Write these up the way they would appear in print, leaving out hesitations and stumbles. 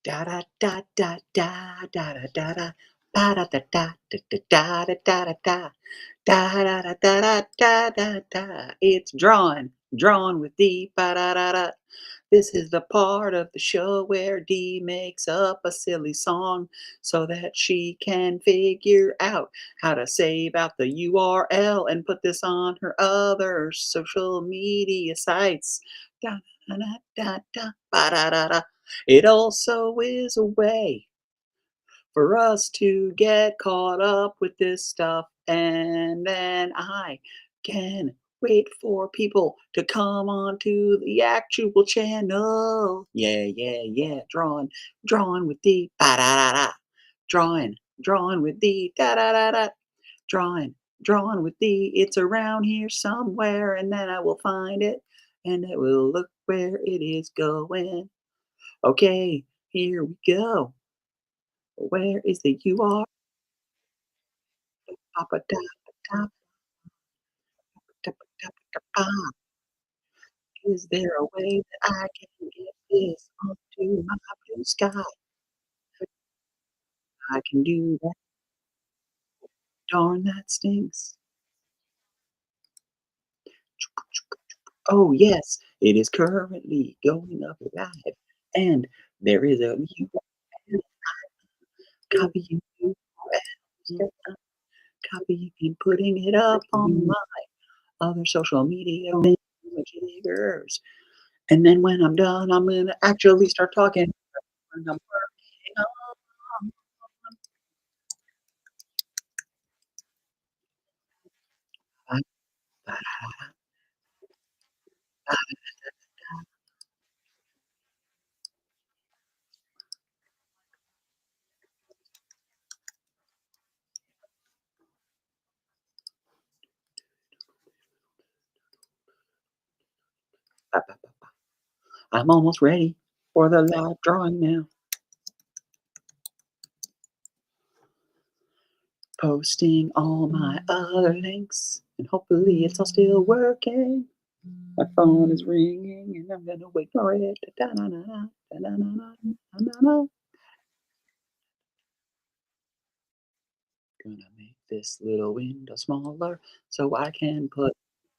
Da da da da da da da da da. Ba da da da da da da da da da. Da da da da da da da da. It's drawn with D. Ba da da da. This is the part of the show where Dee makes up a silly song so that she can figure out how to save out the URL and put this on her other social media sites. Da da da da da ba da da da. It also is a way for us to get caught up with this stuff, and then I can wait for people to come onto the actual channel. Yeah, yeah, yeah. Drawing with the ba da da da. Drawing with the da da da da. Drawing, drawing with the. It's around here somewhere, and then I will find it, and it will look where it is going. Okay, here we go. Where is the URL? Papa da da da da da da. Is there a way that I can get this onto my blue sky? I can do that. Darn, that stinks. Oh, yes, it is currently going up live, and there is a URL. Copying URL, copying and putting it up on my other social media jiggers. And then when I'm done, I'm gonna actually start talking. And I'm working on ba ba ba ba ba ba. I'm almost ready for the live drawing now. Posting all my other links, and hopefully it's all still working. My phone is ringing, and I'm gonna ignore it. Da-da-na-na, da-da-na-na, da-da-na. Gonna make this little window smaller so I can put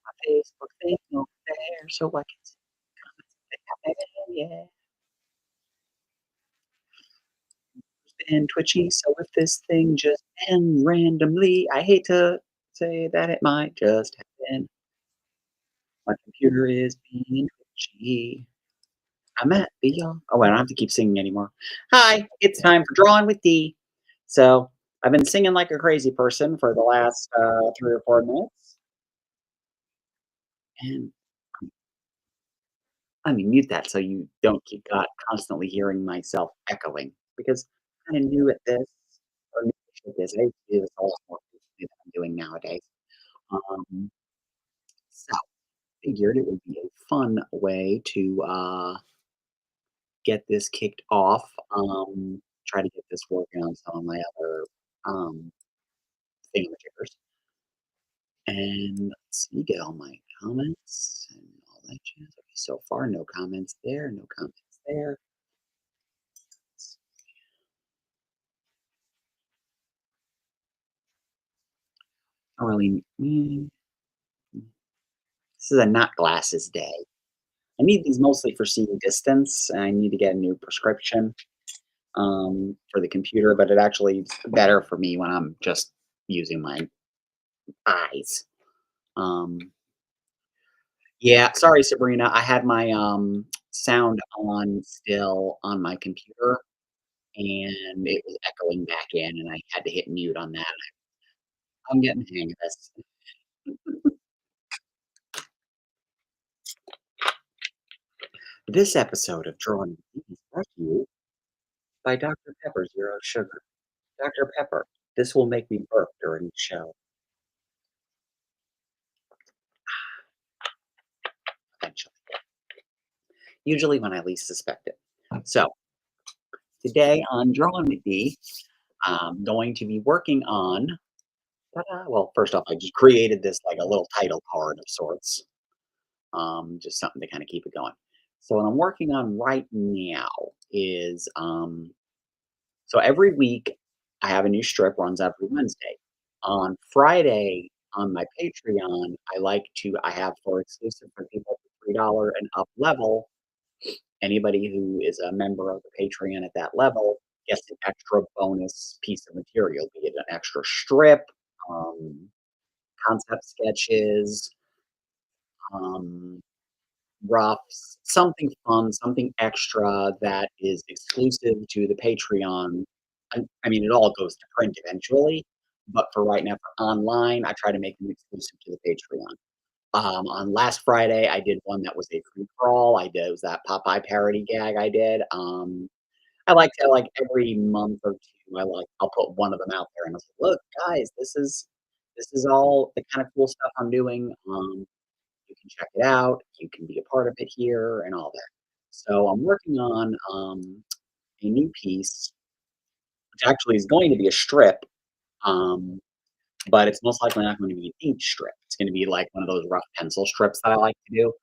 my Facebook thing over there so I can see comments that happen. Yeah. And twitchy. So if this thing just ends randomly, I hate to say that it might just happen. My computer is being twitchy. I'm at the oh, I don't have to keep singing anymore. Hi, it's time for Drawing with D. So I've been singing like a crazy person for the last 3 or 4 minutes, and I mean mute that so you don't keep constantly hearing myself echoing because I'm kind of new at this or new at this. I do this a lot more frequently than I'm doing nowadays. Um, so figured it would be a fun way to get this kicked off. Try to get this working on some of my other um, thingamajiggers. And let's see, get all my comments and all that jazz. Okay, so far, no comments there, no comments there. Not really. This is a not glasses day. I need these mostly for seeing distance, and I need to get a new prescription for the computer, but it actually is better for me when I'm just using my eyes. Um, yeah, sorry, Sabrina. I had my sound on still on my computer, and it was echoing back in, and I had to hit mute on that. I'm getting the hang of this. This episode of Drawing with Eve is brought to you by Dr. Pepper Zero Sugar. Dr. Pepper, this will make me burp during the show eventually. Usually when I least suspect it. So today on Drawing with Dee, I'm going to be working on. Ta-da, well, first off, I just created this like a little title card of sorts, just something to kind of keep it going. So what I'm working on right now is, so every week I have a new strip runs every Wednesday. On Friday on my Patreon, I have for exclusive for people at the $3 and up level, anybody who is a member of the Patreon at that level gets an extra bonus piece of material, be it an extra strip, um, concept sketches, um, roughs, something fun, something extra that is exclusive to the Patreon. I mean, it all goes to print eventually, but for right now, for online, I try to make them exclusive to the Patreon. On last Friday, I did one that was a free for all. It was that Popeye parody gag I did. I like every month or two, I'll put one of them out there and I'll say, look, guys, this is all the kind of cool stuff I'm doing. You can check it out. You can be a part of it here and all that. So I'm working on a new piece, which actually is going to be a strip, um, but it's most likely not going to be an ink strip. It's going to be like one of those rough pencil strips that I like to do.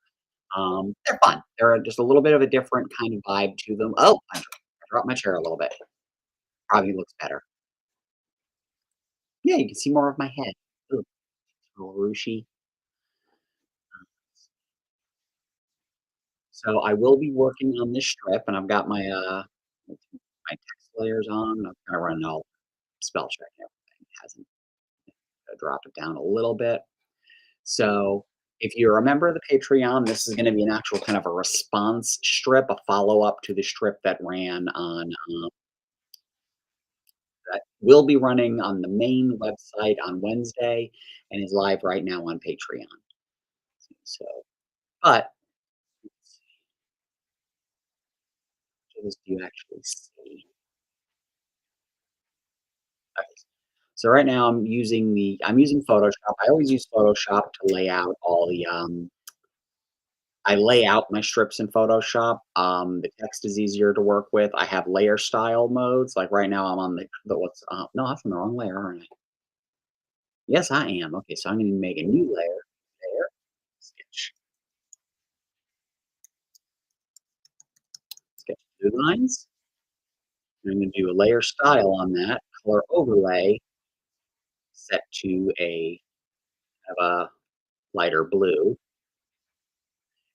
They're fun. They're just a little bit of a different kind of vibe to them. Oh, I dropped my chair a little bit. Probably looks better. Yeah, you can see more of my head. Ooh, a little ruchy. So I will be working on this strip, and I've got my text layers on. I'm kind of running all spell check and everything. Hasn't drop it down a little bit. So if you're a member of the Patreon, this is going to be an actual kind of a response strip, a follow up to the strip that ran on that will be running on the main website on Wednesday and is live right now on Patreon. So, but what do you actually see? Okay. So right now I'm using Photoshop. I always use Photoshop to lay out all the I lay out my strips in Photoshop. The text is easier to work with. I have layer style modes. Like right now, I'm on the what's no, I'm on the wrong layer, aren't I? Yes, I am. Okay, so I'm going to make a new layer. Layer, sketch, sketch blue lines. And I'm going to do a layer style on that. Color overlay set to a have a lighter blue.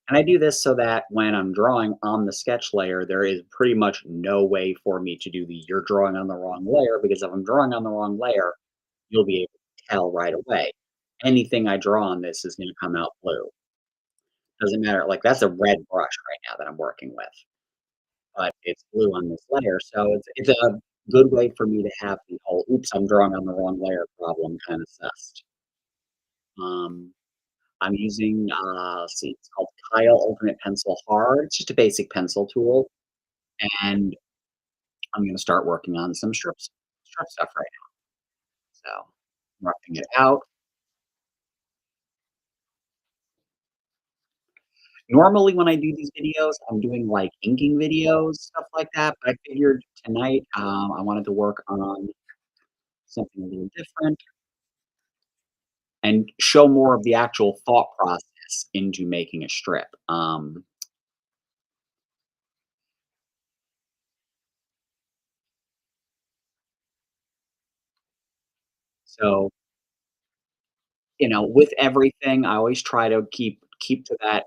And I do this so that when I'm drawing on the sketch layer, there is pretty much no way for me to do the you're drawing on the wrong layer because if I'm drawing on the wrong layer, you'll be able to tell right away. Anything I draw on this is gonna come out blue. Doesn't matter, like, that's a red brush right now that I'm working with, but it's blue on this layer, so it's a good way for me to have the whole, "Oops, I'm drawing on the wrong layer" problem kinda sussed. Um, I'm using, let's see, it's called Kyle Ultimate Pencil Hard. It's just a basic pencil tool, and I'm gonna start working on some strip stuff right now. So, roughing it out. Normally, when I do these videos, I'm doing, like, inking videos, stuff like that, but I figured tonight, I wanted to work on something a little different and show more of the actual thought process into making a strip. So, with everything, I always try to keep to that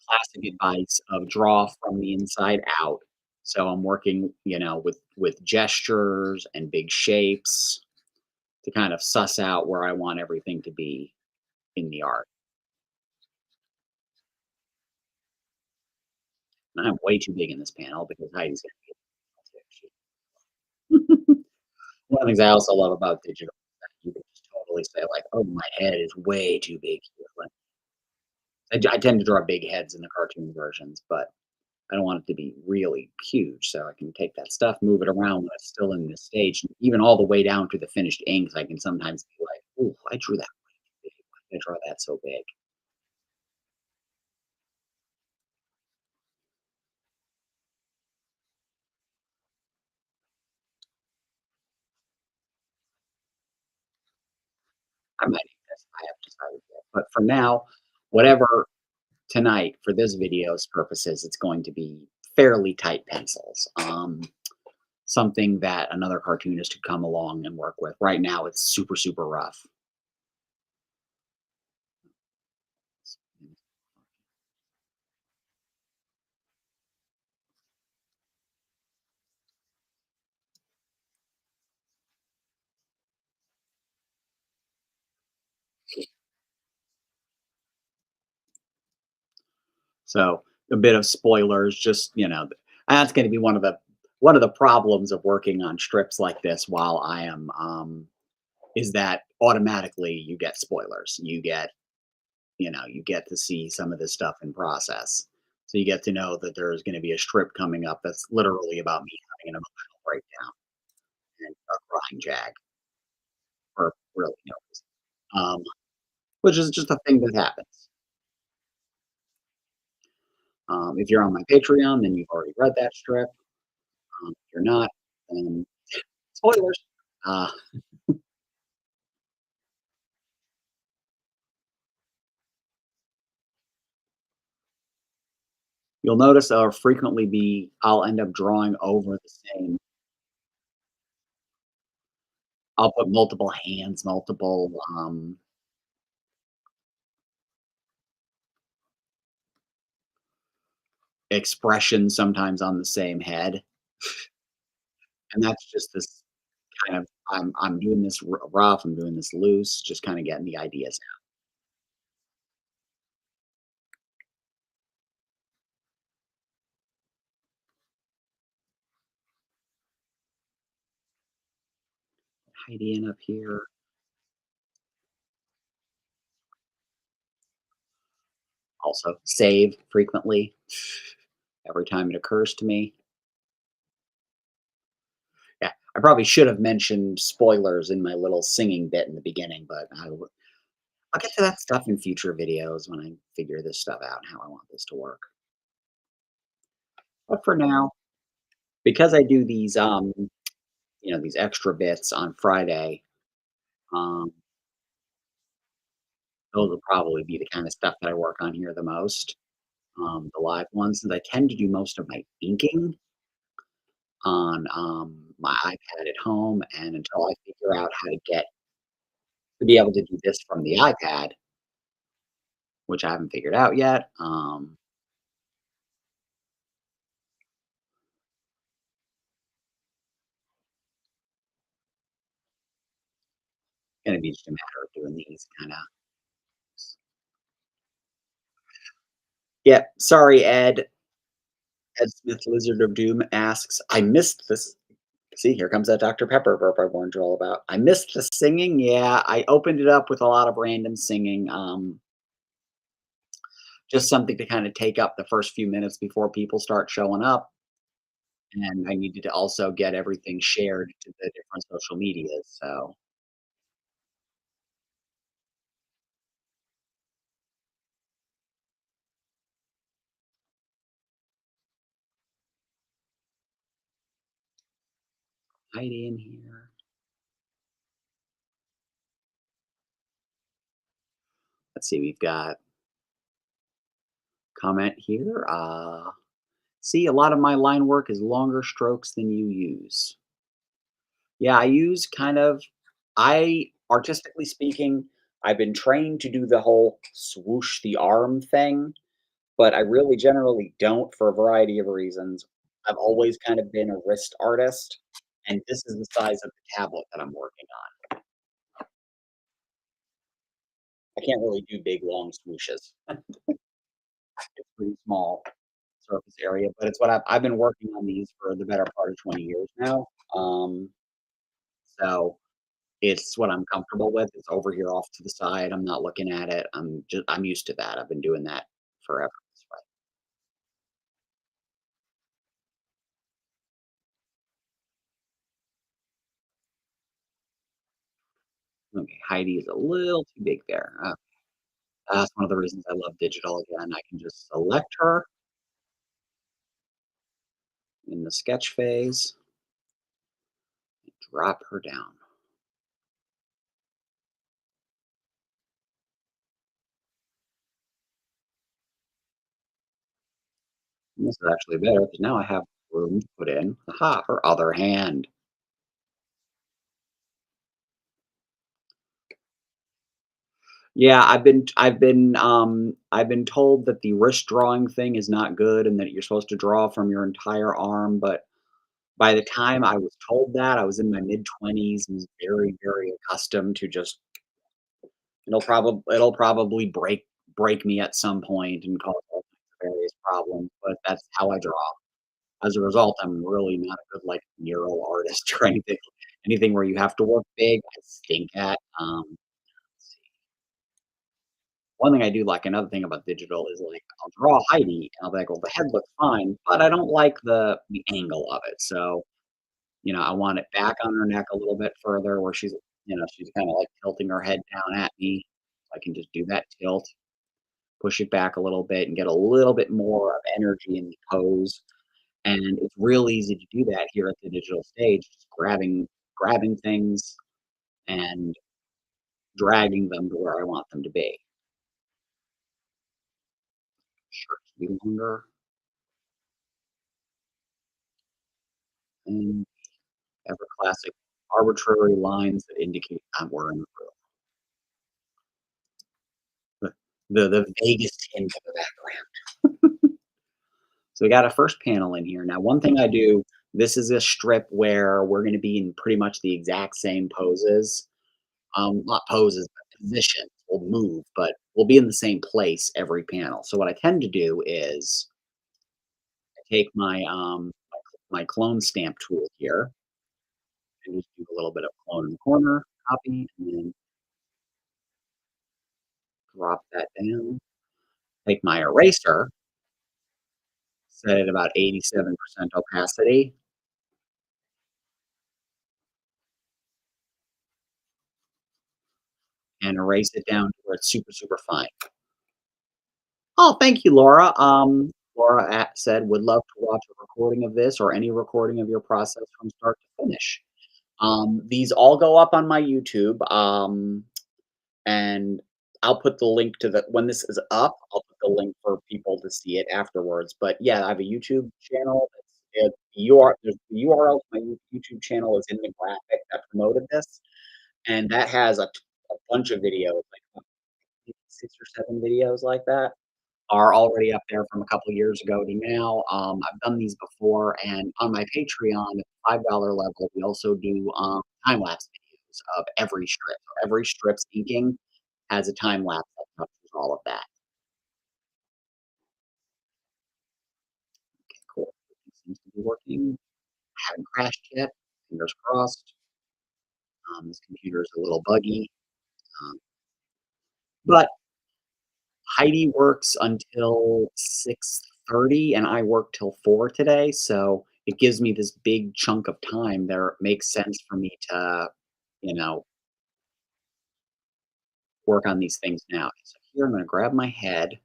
classic advice of draw from the inside out. So I'm working, with gestures and big shapes to kind of suss out where I want everything to be in the art. And I'm way too big in this panel because Heidi's gonna be one of the things I also love about digital is that you can just totally say like, "Oh, my head is way too big here." Like, I tend to draw big heads in the cartoon versions, but I don't want it to be really huge, so I can take that stuff, move it around when it's still in this stage, and even all the way down to the finished inks, I can sometimes be like, "Ooh, I drew that way too big. Why did I draw that so big?" I might need this. I haven't decided yet, but for now, whatever tonight for this video's purposes, it's going to be fairly tight pencils. Something that another cartoonist could come along and work with. Right now, it's super, super rough. So a bit of spoilers, just that's going to be one of the problems of working on strips like this while I am is that automatically you get spoilers. You get to see some of this stuff in process. So you get to know that there's going to be a strip coming up that's literally about me having an emotional breakdown and a crying jag for really no reason. Which is just a thing that happens. If you're on my Patreon, then you've already read that strip. If you're not, then spoilers. Uh, you'll notice I'll end up drawing over the same. I'll put multiple hands, multiple expressions sometimes on the same head, and that's just this kind of I'm doing this rough, I'm doing this loose, just kind of getting the ideas out. Tidying up here. Also, save frequently every time it occurs to me. Yeah, I probably should have mentioned spoilers in my little singing bit in the beginning, but I'll get to that stuff in future videos when I figure this stuff out and how I want this to work. But for now, because I do these extra bits on Friday, um, those will probably be the kind of stuff that I work on here the most. The live ones, and I tend to do most of my inking on my iPad at home, and until I figure out how to be able to do this from the iPad, which I haven't figured out yet, gonna be just a matter of doing these kind of. Yeah, sorry, Ed. Ed Smith, Lizard of Doom asks, I missed this. See, here comes that Dr. Pepper burp I warned you all about. I missed the singing. Yeah, I opened it up with a lot of random singing. Just something to kind of take up the first few minutes before people start showing up. And I needed to also get everything shared to the different social medias. So Heidi in here. Let's see, we've got comment here. See, a lot of my line work is longer strokes than you use. Yeah, artistically speaking, I've been trained to do the whole swoosh the arm thing, but I really generally don't for a variety of reasons. I've always kind of been a wrist artist, and this is the size of the tablet that I'm working on. I can't really do big, long swooshes. It's pretty small surface area, but it's what I've been working on these for the better part of 20 years now. Um, so it's what I'm comfortable with. It's over here off to the side. I'm not looking at it. I'm used to that. I've been doing that forever this way. Okay, Heidi is a little too big there. That's one of the reasons I love digital again. I can just select her in the sketch phase, drop her down. This is actually better because now I have room to put in, aha, her other hand. Yeah, I've been told that the wrist drawing thing is not good and that you're supposed to draw from your entire arm, but by the time I was told that, I was in my mid-20s and was very, very accustomed to just it'll probably break me at some point and cause all kinds of various problems, but that's how I draw. As a result, I'm really not a good, like, mural artist or anything where you have to work big, I stink at. One thing I do like, another thing about digital is, like, I'll draw Heidi, and I'll be like, "Well, the head looks fine, but I don't like the angle of it." So, I want it back on her neck a little bit further where she's kinda, like, tilting her head down at me. I can just do that tilt, push it back a little bit, and get a little bit more of energy in the pose, and it's real easy to do that here at the digital stage, just grabbing things and dragging them to where I want them to be. Shirts be longer, and ever classic arbitrary lines that indicate we're in the room. The vaguest hint of a background. So we got a first panel in here. Now, one thing I do, this is a strip where we're gonna be in pretty much the exact same poses. Not poses, but positions. We'll move, but we'll be in the same place every panel. So what I tend to do is I take my clone stamp tool here and just do a little bit of clone in the corner, copy, and then drop that down. Take my eraser, set it about 87% opacity, and erase it down to where it's super, super fine. Oh, thank you, Laura. Laura said, would love to watch a recording of this or any recording of your process from start to finish. These all go up on my YouTube. And I'll put the link to the when this is up, I'll put the link for people to see it afterwards. But yeah, I have a YouTube channel. The URL to my YouTube channel is in the graphic that promoted this, and that has a bunch of videos, like maybe 6 or 7 videos like that, are already up there from a couple years ago to now. I've done these before, and on my Patreon, at the $5 level, we also do time lapse videos of every strip. So every strip's inking has a time lapse that captures all of that. Cool. Seems to be working. Haven't crashed yet. Fingers crossed. This computer is a little buggy, but Heidi works until 6:30, and I work till 4 today, so it gives me this big chunk of time there. It makes sense for me to, you know, work on these things now. So here I'm gonna grab my head,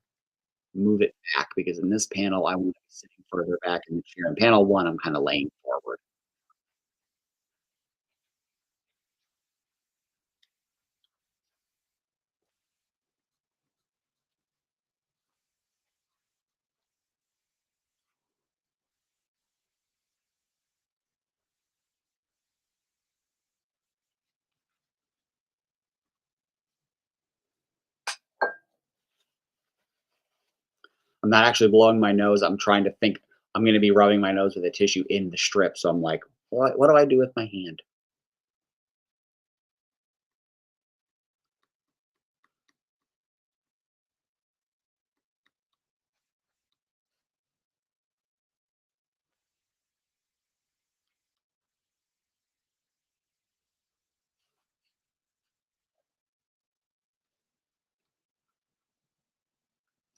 move it back because in this panel I want to be sitting further back in the chair. In panel 1, I'm kinda laying forward. I'm not actually blowing my nose, I'm trying to think I'm gonna be rubbing my nose with a tissue in the strip, so I'm like, "What do I do with my hand?"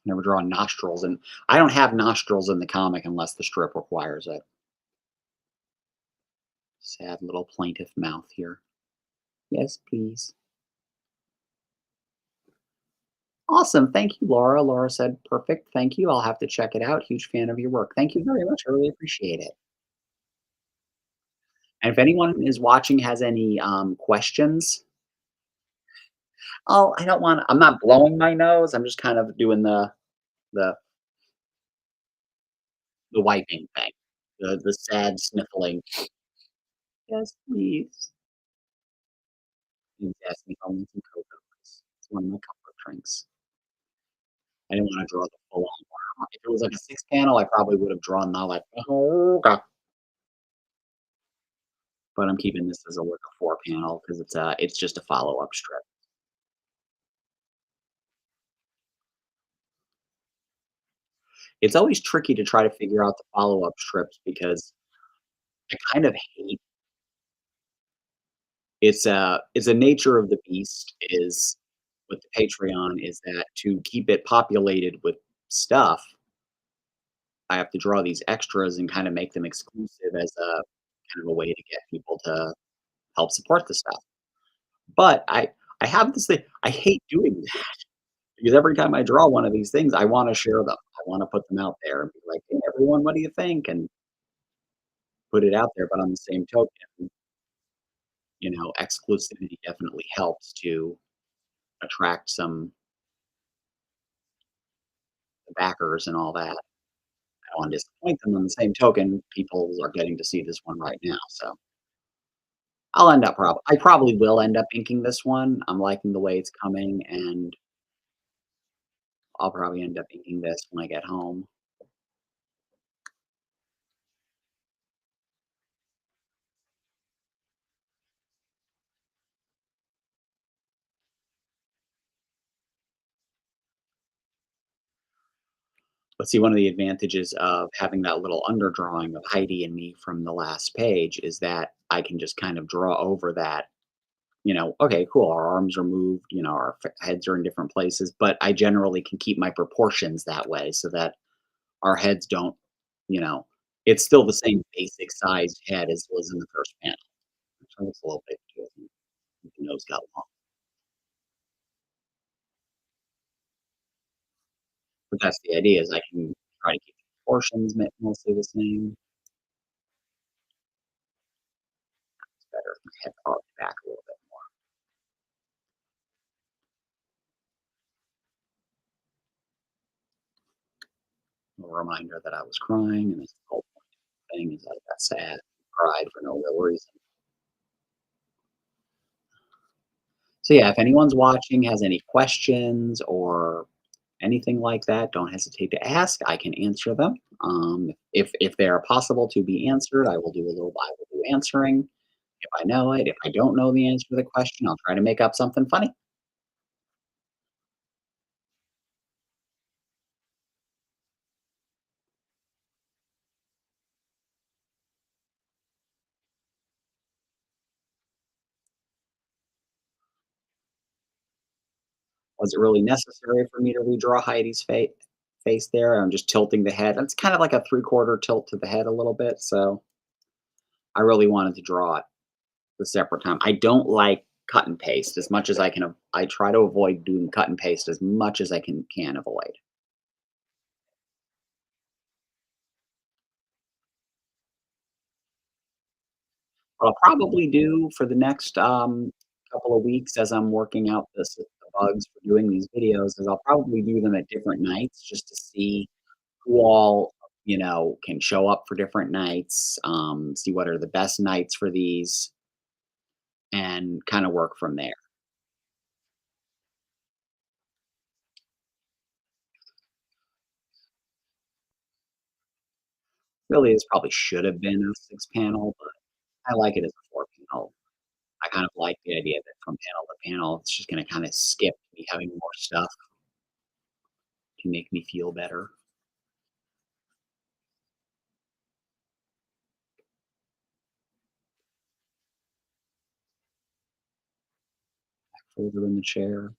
Never draw nostrils, and I don't have nostrils in the comic unless the strip requires it. Sad little plaintive mouth here. Yes, please. Awesome, thank you, Laura. Laura said, "Perfect, thank you, I'll have to check it out. Huge fan of your work." Thank you very much, I really appreciate it. And if anyone is watching has any, questions, oh, I don't wanna I'm not blowing my nose, I'm just kind of doing the The wiping thing, the sad sniffling. "Yes, please." He's asking if I want some cocoa 'cause it's one of my comfort drinks. I didn't wanna draw the full on one. If it was like a 6 panel, I probably would have drawn the like, "Okay," but I'm keeping this as a like a 4 panel because it's just a follow-up strip. It's always tricky to try to figure out the follow-up strips because I kind of hate it's a nature of the beast is with the Patreon is that to keep it populated with stuff, I have to draw these extras and kinda make them exclusive as a kind of a way to get people to help support the stuff. But I have this thing I hate doing that because every time I draw one of these things, I wanna share them. I wanna put them out there and be like, "Hey, everyone, what do you think?" And put it out there, but on the same token, exclusivity definitely helps to attract some backers and all that. I don't wanna disappoint them on the same token, people are getting to see this one right now, so I probably will end up inking this one. I'm liking the way it's coming, and I'll probably end up inking this when I get home. But see, one of the advantages of having that little underdrawing of Heidi and me from the last page is that I can just kind of draw over that, okay, cool, our arms are moved, our heads are in different places, but I generally can keep my proportions that way so that our heads don't, you know, it's still the same basic sized head as was in the first panel. So it's a little bit too, the nose got long. But that's the idea is I can try to keep the proportions mostly the same. It's better if my head popped back a little bit more. A reminder that I was crying, and this whole thing is I got sad, cried for no real reason. So yeah, if anyone's watching, has any questions or anything like that, don't hesitate to ask. I can answer them. If they are possible to be answered, I will do answering. If I know it, if I don't know the answer to the question, I'll try to make up something funny. Was it really necessary for me to redraw Heidi's face there? I'm just tilting the head. It's kind of like a three-quarter tilt to the head a little bit, so I really wanted to draw it the separate time. I don't like cut and paste as much as I can. I try to avoid doing cut and paste as much as I can avoid. What I'll probably do for the next couple of weeks as I'm working out the bugs for doing these videos is I'll probably do them at different nights just to see who all can show up for different nights, see what are the best nights for these, and kind of work from there. Really, this probably should have been a 6 panel, but I like it as a 4 panel. I kind of like the idea that from panel to panel, it's just going to kind of skip me having more stuff to make me feel better. Further in the chair.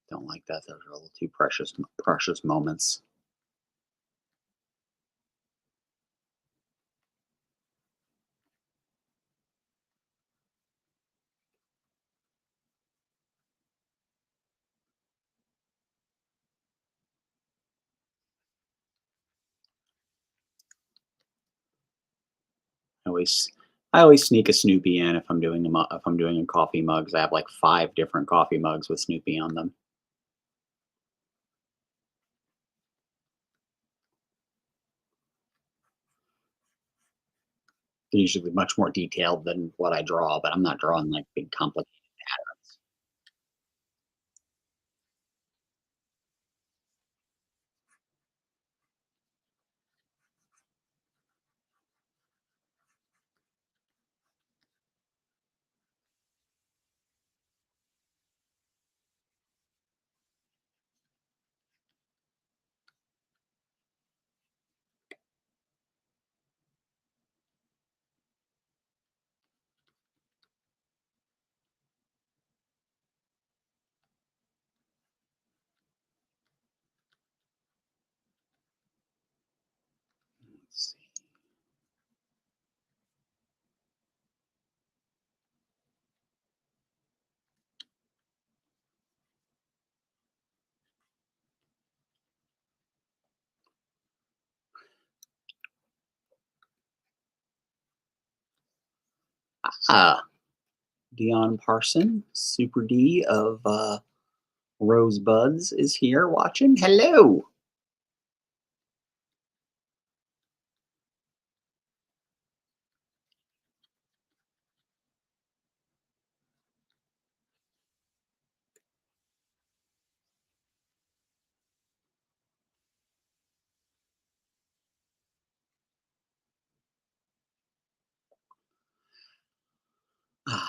Don't like that. Those are a little too precious moments. I always I always sneak a Snoopy in if I'm doing a coffee mugs. I have like 5 different coffee mugs with Snoopy on them. They're usually much more detailed than what I draw, but I'm not drawing like big complicated patterns. Let's see. Ah, Dion Parson, Super D of Rosebuds is here watching. Hello.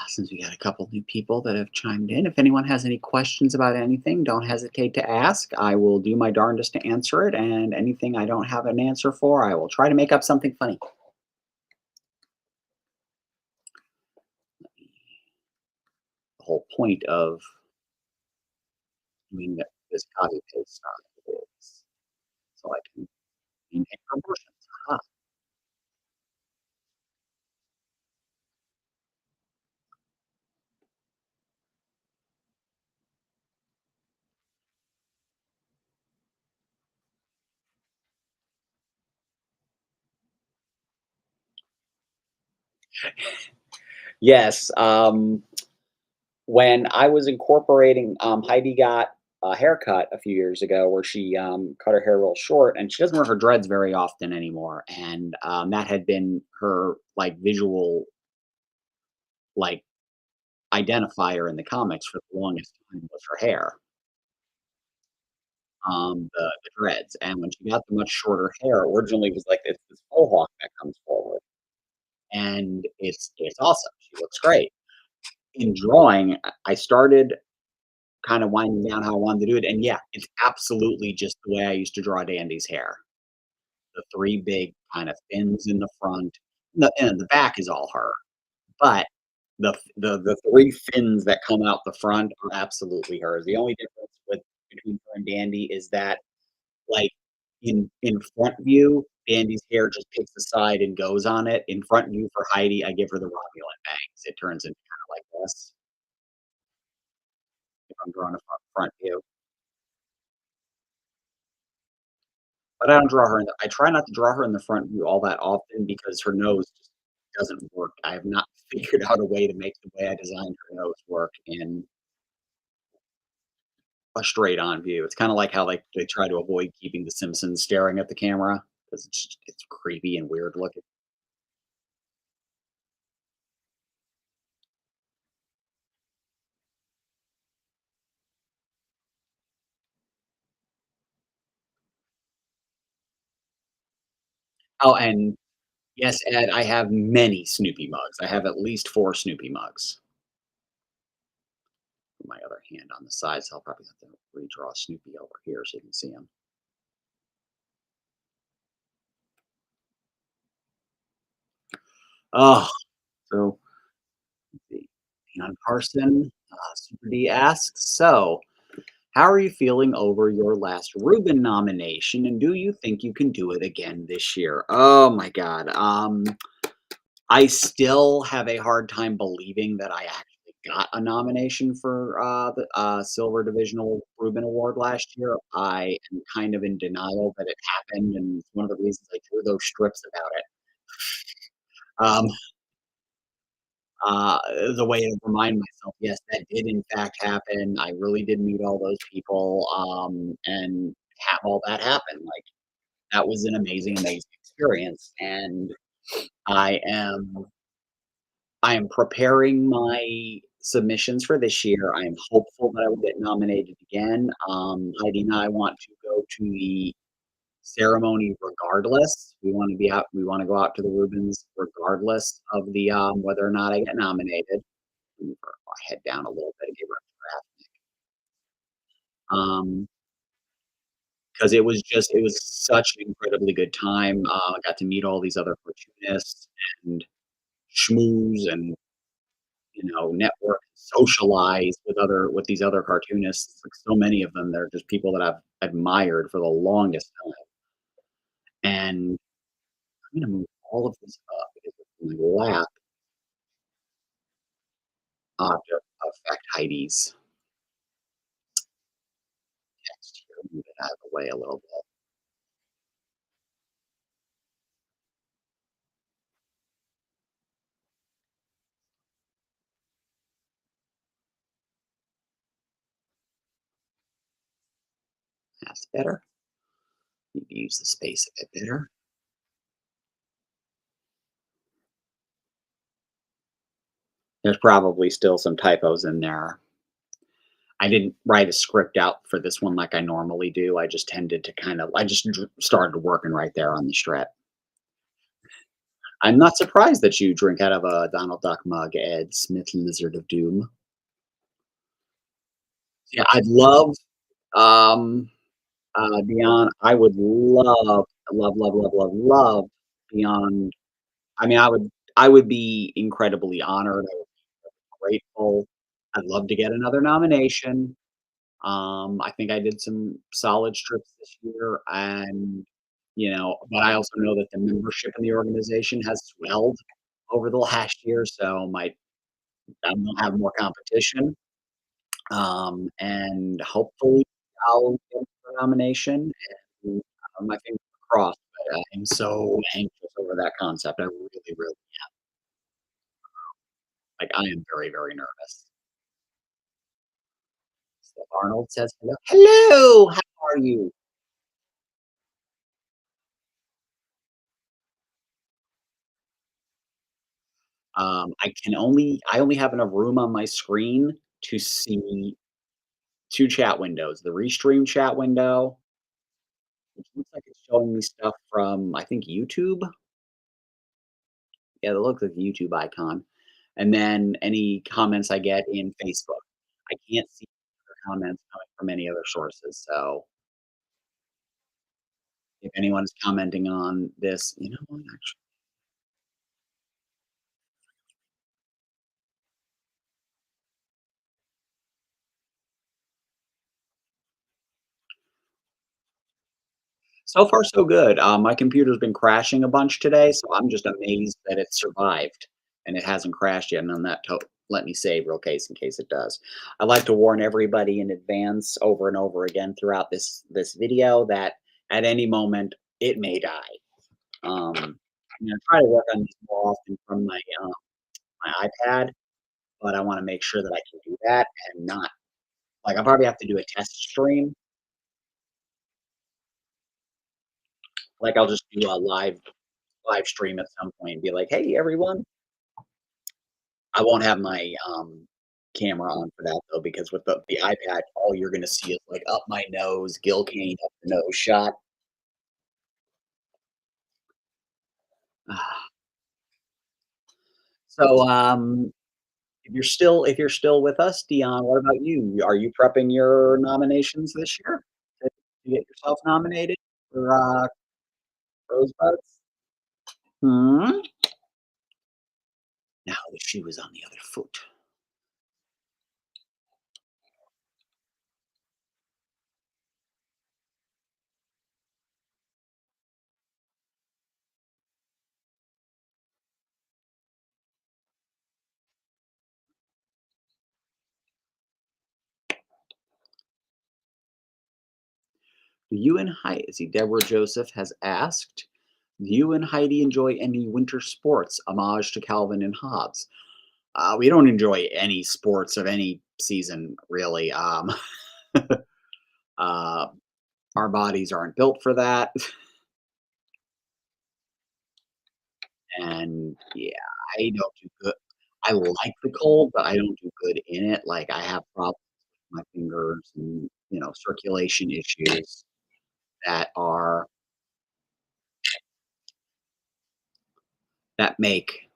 Since we got a couple new people that have chimed in, if anyone has any questions about anything, don't hesitate to ask. I will do my darndest to answer it, and anything I don't have an answer for, I will try to make up something funny. The whole point of doing this copy paste style is so I can maintain proportions. Ah, yes. When I was incorporating, Heidi got a haircut a few years ago where she cut her hair real short, and she doesn't wear her dreads very often anymore. And that had been her like visual like identifier in the comics for the longest time was her hair, the dreads. And when she got the much shorter hair, originally it was like this faux hawk that comes forward, and it's awesome. She looks great. In drawing, I started kind of winding down how I wanted to do it. And yeah, it's absolutely just the way I used to draw Dandy's hair. The 3 big kind of fins in the front. And the back is all her, but the 3 fins that come out the front are absolutely hers. The only difference between her and Dandy is that, like, in front view, Dandy's hair just picks a side and goes on it. In front view for Heidi, I give her the Romulan bangs. It turns into kinda like this if I'm drawing a front view. But I don't draw her in the I try not to draw her in the front view all that often because her nose just doesn't work. I have not figured out a way to make the way I designed her nose work in a straight on view. It's kinda like how, like, they try to avoid keeping The Simpsons staring at the camera because it's creepy and weird looking. Oh, and yes, Ed, I have many Snoopy mugs. I have at least 4 Snoopy mugs. Put my other hand on the side, so I'll probably have to redraw Snoopy over here so you can see him. Oh, so let's see. Dion Carson, Super D asks, "So, How are you feeling over your last Reuben nomination, and do you think you can do it again this year? Oh my god. I still have a hard time believing that I actually got a nomination for, the, Silver Divisional Reuben Award last year. I am kind of in denial that it happened, and it's one of the reasons I drew those strips about it. Um, as a way to remind myself, yes, that did in fact happen. I really did meet all those people, and have all that happen. Like, that was an amazing, amazing experience, and I am I am preparing my submissions for this year. I am hopeful that I will get nominated again. Heidi and I want to go to the ceremony regardless. We wanna go out to the Rubens regardless of the, whether or not I get nominated. Move our head down a little bit and give her a draft. 'Cause it was such an incredibly good time. I got to meet all these other cartoonists and schmooze and, network, socialize with these other cartoonists, like, so many of them, they're just people that I've admired for the longest time, and I'm gonna move all of this up because it's in my lap, to affect Heidi's text here. Move it out of the way a little bit. That's better. Maybe use the space a bit better. There's probably still some typos in there. I didn't write a script out for this one like I normally do. I just tended to I just started working right there on the strip. I'm not surprised that you drink out of a Donald Duck mug, Ed Smith, Lizard of Doom. Yeah, I'd love, um, Beyond. I would love, love, love, love, love, love Beyond. I mean, I would be incredibly honored. I would be grateful. I'd love to get another nomination. I think I did some solid strips this year, and but I also know that the membership in the organization has swelled over the last year, so I'm gonna have more competition. And hopefully I'll get the nomination, and my fingers are crossed. But I'm so anxious over that concept. I really, really, like. I am very, very nervous. Steph Arnold says hello. Hello, how are you? I only have enough room on my screen to see 2 chat windows, the Restream chat window, which looks like it's showing me stuff from, I think, YouTube. Yeah, it looks like the YouTube icon, and then any comments I get in Facebook. I can't see other comments coming from any other sources, so if anyone is commenting on this, you know what, actually, so far so good. My computer's been crashing a bunch today, so I'm just amazed that it survived and it hasn't crashed yet, and on that let me save real case in case it does. I like to warn everybody in advance over and over again throughout this video that at any moment it may die. Try to work on these more often from my iPad, but I wanna make sure that I can do that and not like, I'll probably have to do a test stream. Like, I'll just do a live stream at some point and be like, "Hey, everyone." I won't have my, camera on for that, though, because with the iPad, all you're gonna see is, like, up my nose, Gil Kane up the nose shot. So, if you're still with us, Dion, what about you? Are you prepping your nominations this year to get yourself nominated for, Rosebuds? Hmm? Now the shoe is on the other foot. Do you and Heidi, see, Deborah Joseph has asked, do you and Heidi enjoy any winter sports? Homage to Calvin and Hobbes. We don't enjoy any sports of any season, really. Uh, our bodies aren't built for that. And yeah, I don't do good. I like the cold, but I don't do good in it. Like I have problems with my fingers and circulation issues that are that make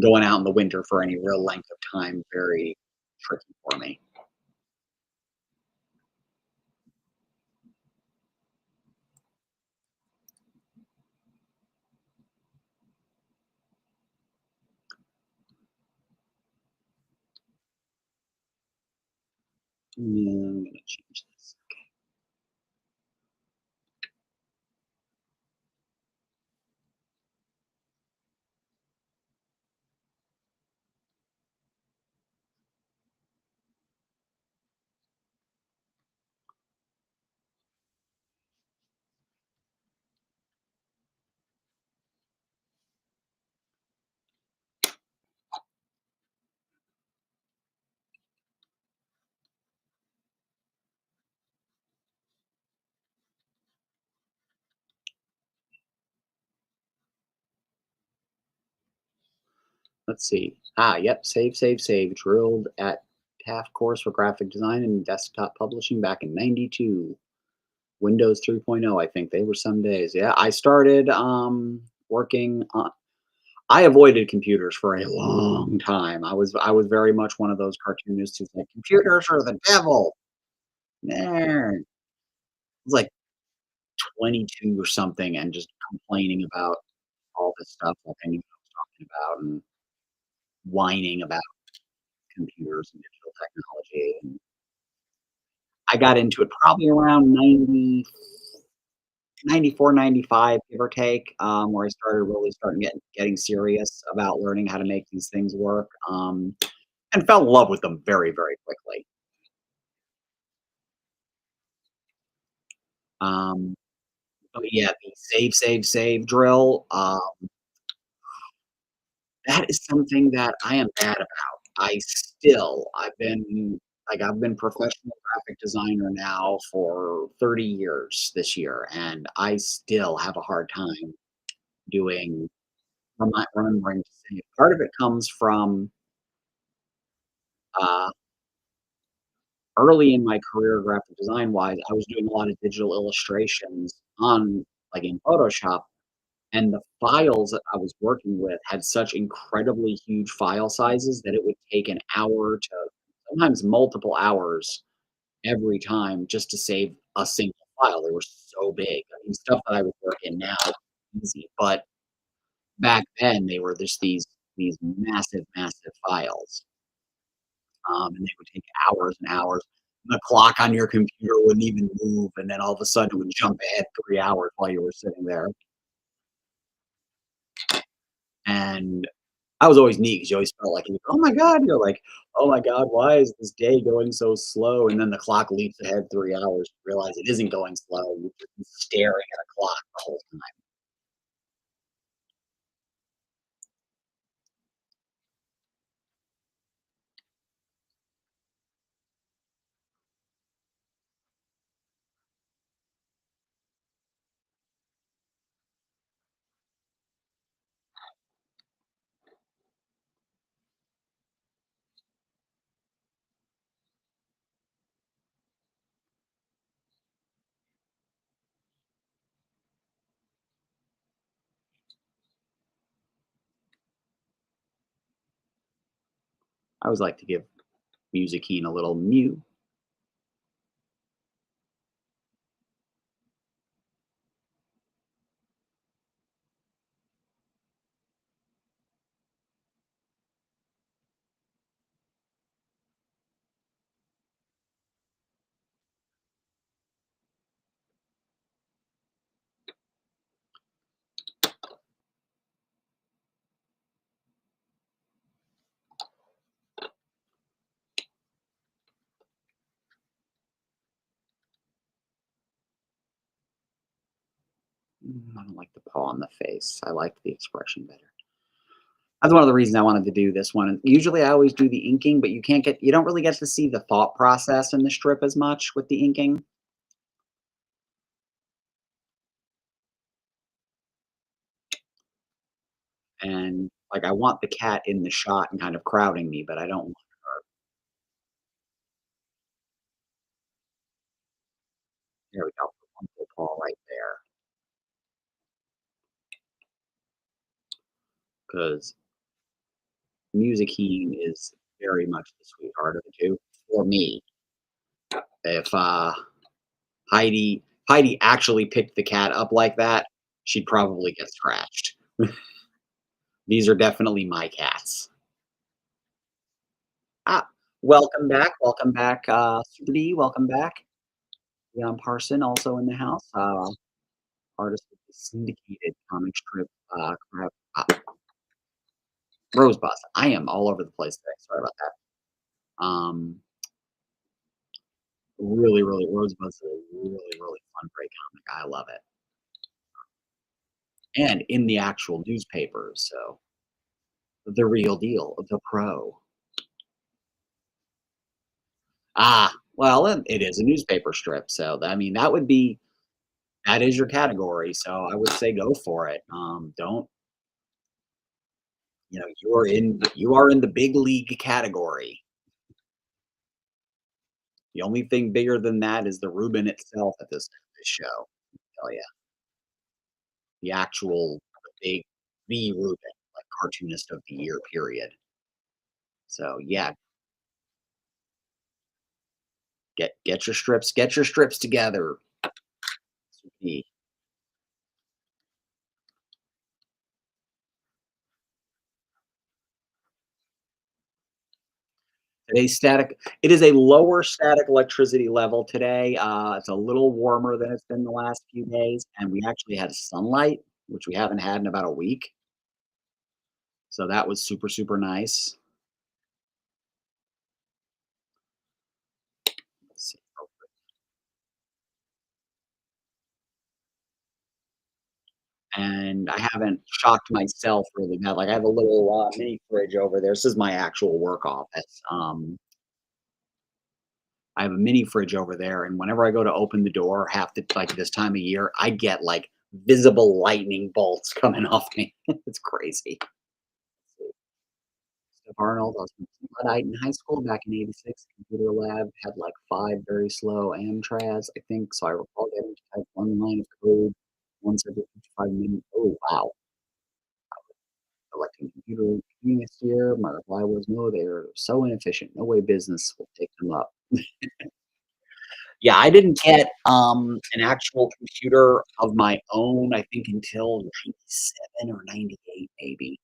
going out in the winter for any real length of time very tricky for me. I'm gonna change this. Let's see. Yep. Save, save, save. Drilled at Taft course for graphic design and desktop publishing back in '92. Windows 3.0, I think they were some days. Yeah, I started working on. I avoided computers for a long time. I was very much one of those cartoonists who's like, computers are the devil. Nah. I was like 22 or something and just complaining about all this stuff like I knew what I was talking about and whining about computers and digital technology. And I got into it probably around 94, 95, give or take, where I started really starting getting serious about learning how to make these things work, and fell in love with them very, very quickly. Um, but yeah, the save, save, save drill, that is something that I am bad about. I've been professional graphic designer now for 30 years this year, and I still have a hard time doing remembering to save. Part of it comes from, uh, early in my career graphic design wise, I was doing a lot of digital illustrations on like in Photoshop, and the files that I was working with had such incredibly huge file sizes that it would take an hour to sometimes multiple hours every time just to save a single file. They were so big. I mean, stuff that I would work in now is easy, but back then they were just these massive, massive files, and they would take hours and hours. The clock on your computer wouldn't even move, and then all of a sudden it would jump ahead 3 hours while you were sitting there. And I was always neat because you always felt like, "Oh my god," you're like, "Oh my god, why is this day going so slow?" And then the clock leaps ahead 3 hours, you realize it isn't going slow, you've just been staring at a clock the whole time. I always like to give Music Keen a little mew. I don't like the paw on the face. I like the expression better. That's one of the reasons I wanted to do this one. And usually I always do the inking, but you don't really get to see the thought process in the strip as much with the inking. And like I want the cat in the shot and kind of crowding me, but I don't want her. There we go. One little paw right there. Because Musicine is very much the sweetheart of the two for me. If Heidi actually picked the cat up like that, she'd probably get scratched. These are definitely my cats. Ah, welcome back, Super D, welcome back. Leon Parson also in the house, artist of the syndicated comic strip, crap, Rosebud. I am all over the place today, sorry about that. Really, Rosebud's a really fun break comic, I love it, and in the actual newspapers, so the real deal, the pro. Well, it is a newspaper strip, so, I mean, that is your category, so I would say go for it. Don't you are in the big league category. The only thing bigger than that is the Reuben itself at this show. Tell ya. The actual big the Reuben, like cartoonist of the year, period. So yeah, get your strips together. Today's static it is a lower static electricity level today, it's a little warmer than it's been the last few days, and we actually had sunlight, which we haven't had in about a week, so that was super nice. Let's see, and I haven't shocked myself really bad, like, I have a little, mini fridge over there. This is my actual work office, I have a mini fridge over there, and whenever I go to open the door, half the like, this time of year, I get, like, visible lightning bolts coming off me. It's crazy. Steph Arnold, I was in Luddite in high school back in '86. Computer lab had like 5 very slow Amtraz, I think, so I recall getting to type 1 line of code once every 55 minutes. Oh, wow. Electing computer genius here. My reply was, "No, they're so inefficient. No way business will take them up." Yeah, I didn't get, an actual computer of my own, I think, until '97 or '98 maybe.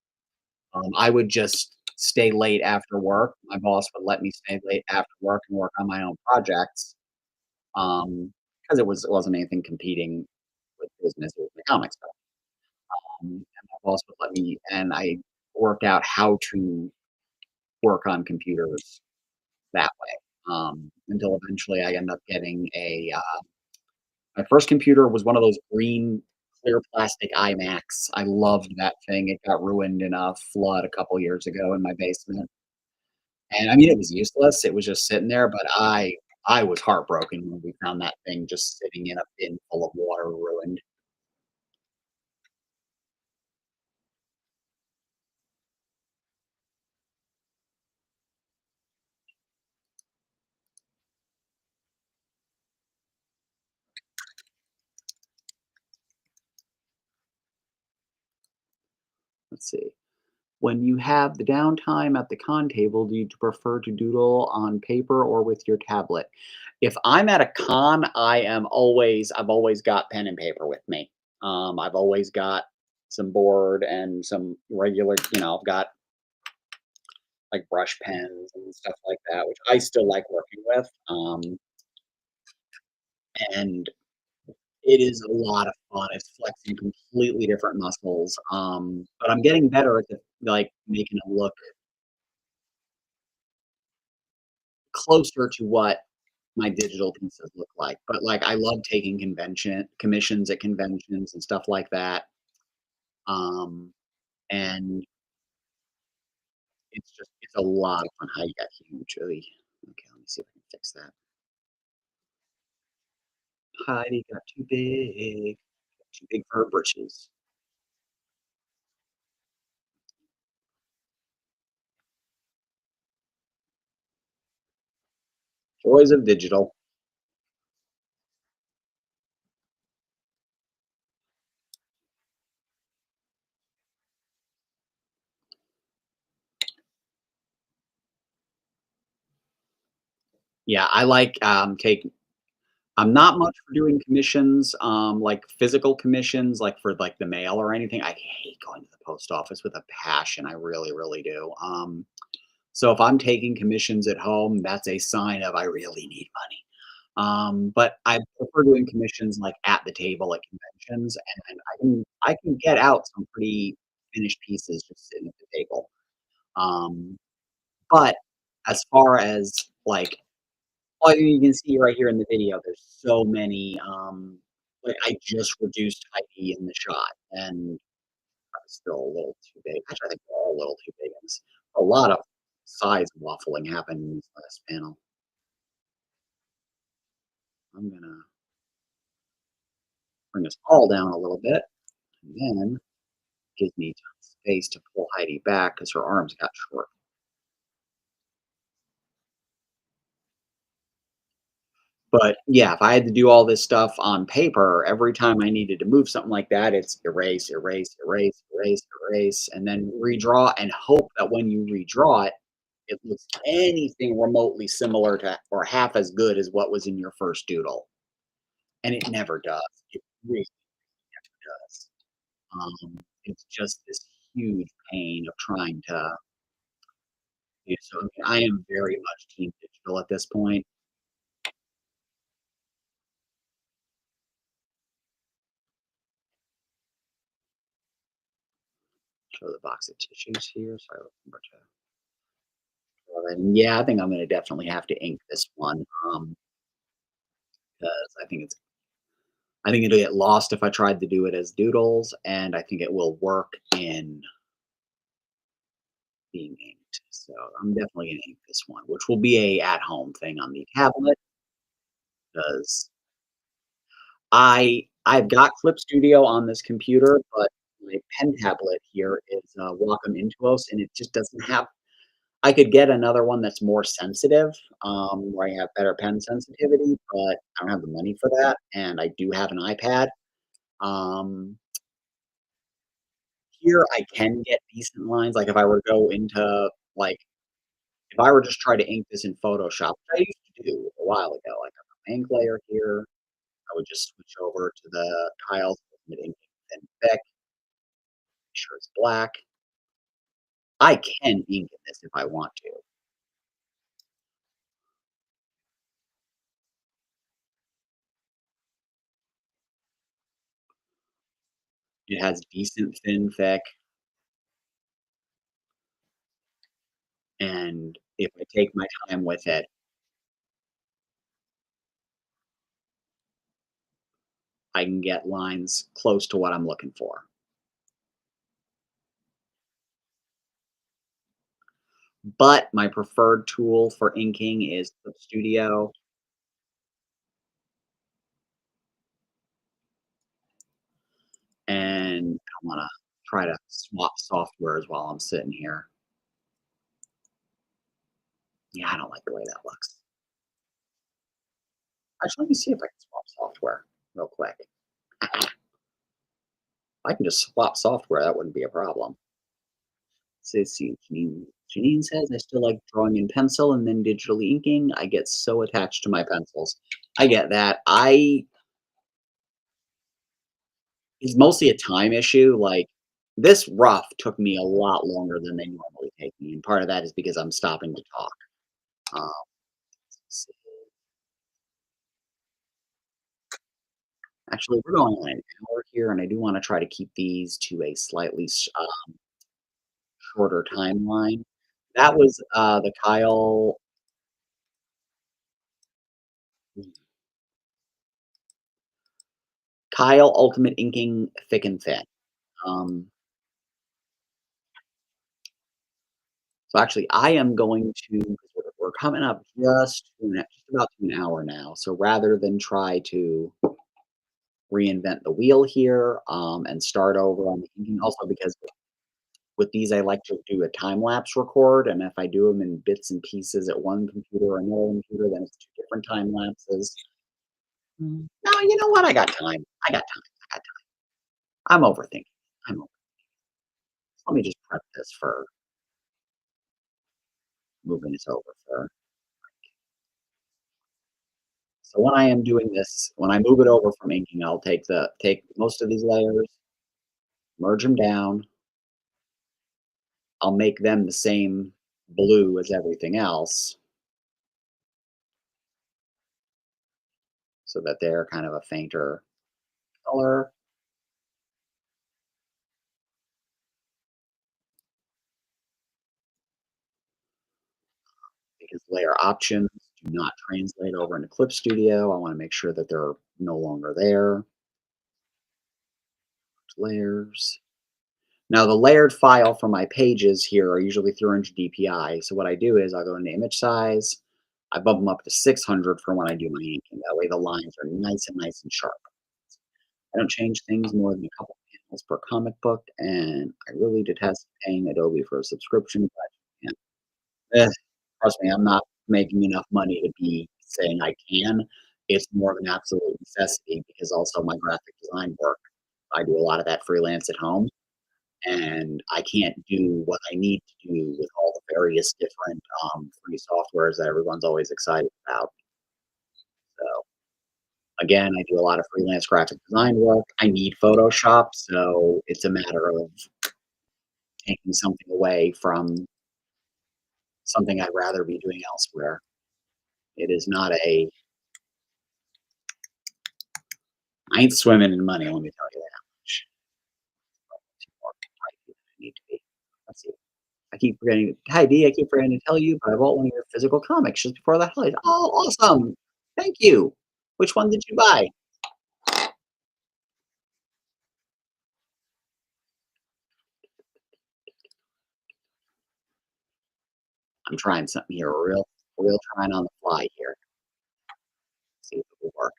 I would just stay late after work. My boss would let me stay late after work and work on my own projects, because it wasn't anything competing with business, it was the comic stuff. And my boss would let me and I worked out how to work on computers that way, until eventually I ended up getting my first computer was one of those green clear plastic iMacs. I loved that thing. It got ruined in a flood a couple years ago in my basement. And I mean, it was useless. It was just sitting there, but I was heartbroken when we found that thing just sitting in a bin full of water, ruined. Let's see. When you have the downtime at the con table, do you prefer to doodle on paper or with your tablet? If I'm at a con, I've always got pen and paper with me. I've always got some board and some regular, I've got like brush pens and stuff like that, which I still like working with. And it is a lot of fun. It's flexing completely different muscles. But I'm getting better at like making it look closer to what my digital pieces look like, but, like, I love taking convention commissions at conventions and stuff like that, um, and it's a lot of fun. Heidi got huge. Oy. Okay, let me see if I can fix that. Heidi got too big for her britches. Joys of digital. Yeah, I like, taking I'm not much for doing commissions, like physical commissions, like for like the mail or anything. I hate going to the post office with a passion. I really, really do. So if I'm taking commissions at home, that's a sign of I really need money. But I prefer doing commissions like at the table at conventions, and I can get out some pretty finished pieces just sitting at the table. Um, but as far as like well, you can see right here in the video, there's so many, like, I just reduced Heidi in the shot, and I was still a little too big. Actually, I think they're all a little too big, and a lot of size waffling happened in this last panel. I'm gonna bring this all down a little bit, and then gives me space to pull Heidi back because her arms got short. But, yeah, if I had to do all this stuff on paper, every time I needed to move something like that, it's erase, erase, erase, erase, erase, and then redraw and hope that when you redraw it, it looks anything remotely similar to or half as good as what was in your first doodle, and it never does. It really does. It's just this huge pain of trying to do so. I mean, I am very much team digital at this point. Show the box of tissues here, so I remember to and yeah, I think I'm gonna definitely have to ink this one, because I think it'll get lost if I tried to do it as doodles, and I think it will work in being inked. So I'm definitely gonna ink this one, which will be a at-home thing on the tablet, because I've got Clip Studio on this computer, but my pen tablet here is Wacom Intuos, and it just doesn't have I could get another one that's more sensitive, where I have better pen sensitivity, but I don't have the money for that, and I do have an iPad. Um, Here I can get decent lines, like, if I were to go into, like if I were just try to ink this in Photoshop, which I used to do a while ago, like, I got my ink layer here, I would just switch over to the Kyle's Ultimate Ink and thick, make sure it's black. I can ink in this if I want to. It has decent thin thick, and if I take my time with it, I can get lines close to what I'm looking for. But my preferred tool for inking is Clip Studio, and I wanna try to swap softwares while I'm sitting here. Yeah, I don't like the way that looks. Actually, let me see if I can swap software real quick. I can just swap software, that wouldn't be a problem. Let's see, Janine says, "I still like drawing in pencil and then digitally inking. I get so attached to my pencils." I get that. I It's mostly a time issue, like, this rough took me a lot longer than they normally take me, and part of that is because I'm stopping to talk. Um, s Actually, we're going on an hour here, and I do wanna try to keep these to a slightly shorter timeline. That was, the Kyle Tile Ultimate Inking Thick and Thin. Um, so actually, I am going to 'cause we're coming up just about to an hour now. So rather than try to reinvent the wheel here and start over on the inking, also because with these I like to do a time lapse record, and if I do them in bits and pieces at one computer or another computer, then it's two different time lapses. No, you know what? I got time. I got time. I got time. I'm overthinking. I'm over. Let me just prep this for moving this over for. So when I am doing this, when I move it over from inking, I'll take most of these layers, merge them down. I'll make them the same blue as everything else so that they're kind of a fainter color. Because layer options do not translate over into Clip Studio. I want to make sure that they're no longer there. Layers. Now the layered file for my pages here are usually 300 DPI. So what I do is I'll go into image size. I bump them up to 600 for when I do my inking. That way the lines are nice and sharp. I don't change things more than a couple panels per comic book, and I really detest paying Adobe for a subscription, but Eh, trust me, I'm not making enough money to be saying I can. It's more of an absolute necessity because also my graphic design work, I do a lot of that freelance at home, and I can't do what I need to do with all the various different free softwares that everyone's always excited about. So again, I do a lot of freelance graphic design work. I need Photoshop, so it's a matter of taking something away from something I'd rather be doing elsewhere. It is not a I ain't swimming in money, let me tell you that much. Too far pricey than I need to be. Let's see. I keep forgetting. Hi, D. I keep forgetting to tell you, but I bought one of your physical comics just before the holidays. Oh, awesome! Thank you. Which one did you buy? I'm trying something here, real trying on the fly here. See if it will work.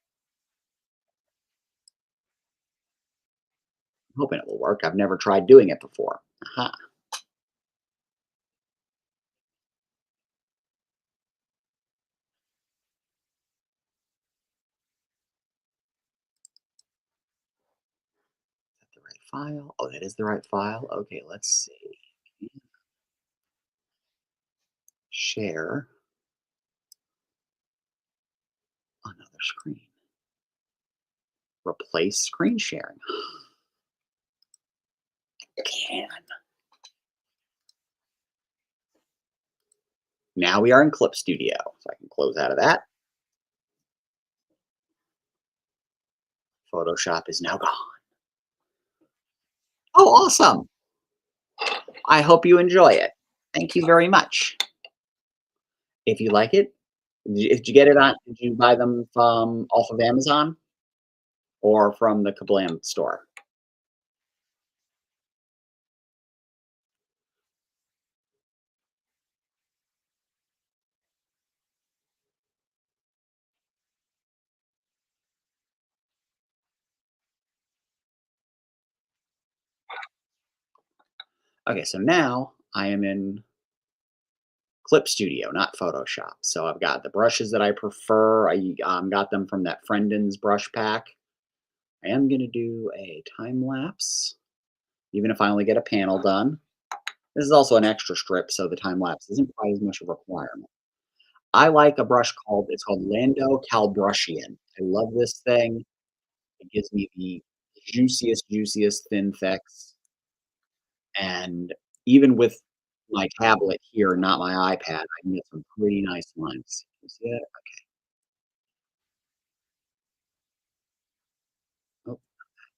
I'm hoping it will work. I've never tried doing it before. Aha. Is that the right file? Oh, that is the right file. Okay, let's see. Share another screen. Replace screen sharing. Can. Now we are in Clip Studio, so I can close out of that. Photoshop is now gone. Oh, awesome. I hope you enjoy it. Thank you very much. If you like it, did you get it on? Did you buy them from off of Amazon or from the Kablam store? Okay, so now I am in Clip Studio, not Photoshop. So I've got the brushes that I prefer. I got them from that Friendon's brush pack. I am going to do a time lapse, even if I only get a panel done. This is also an extra strip, so the time lapse isn't quite as much of a requirement. I like a brush it's called Lando Calibrusian. I love this thing. It gives me the juiciest thin fix, and even with my tablet here, not my iPad, I can get some pretty nice lines. You see it? Oh,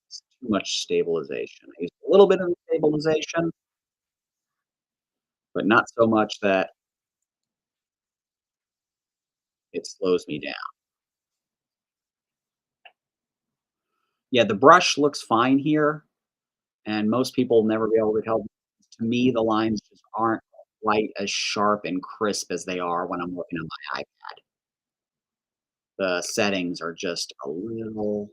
it's too much stabilization. I used a little bit of stabilization, but not so much that it slows me down. Yeah, the brush looks fine here, and most people will never be able to tell. To me, the lines just aren't quite as sharp and crisp as they are when I'm looking at my iPad. The settings are just a little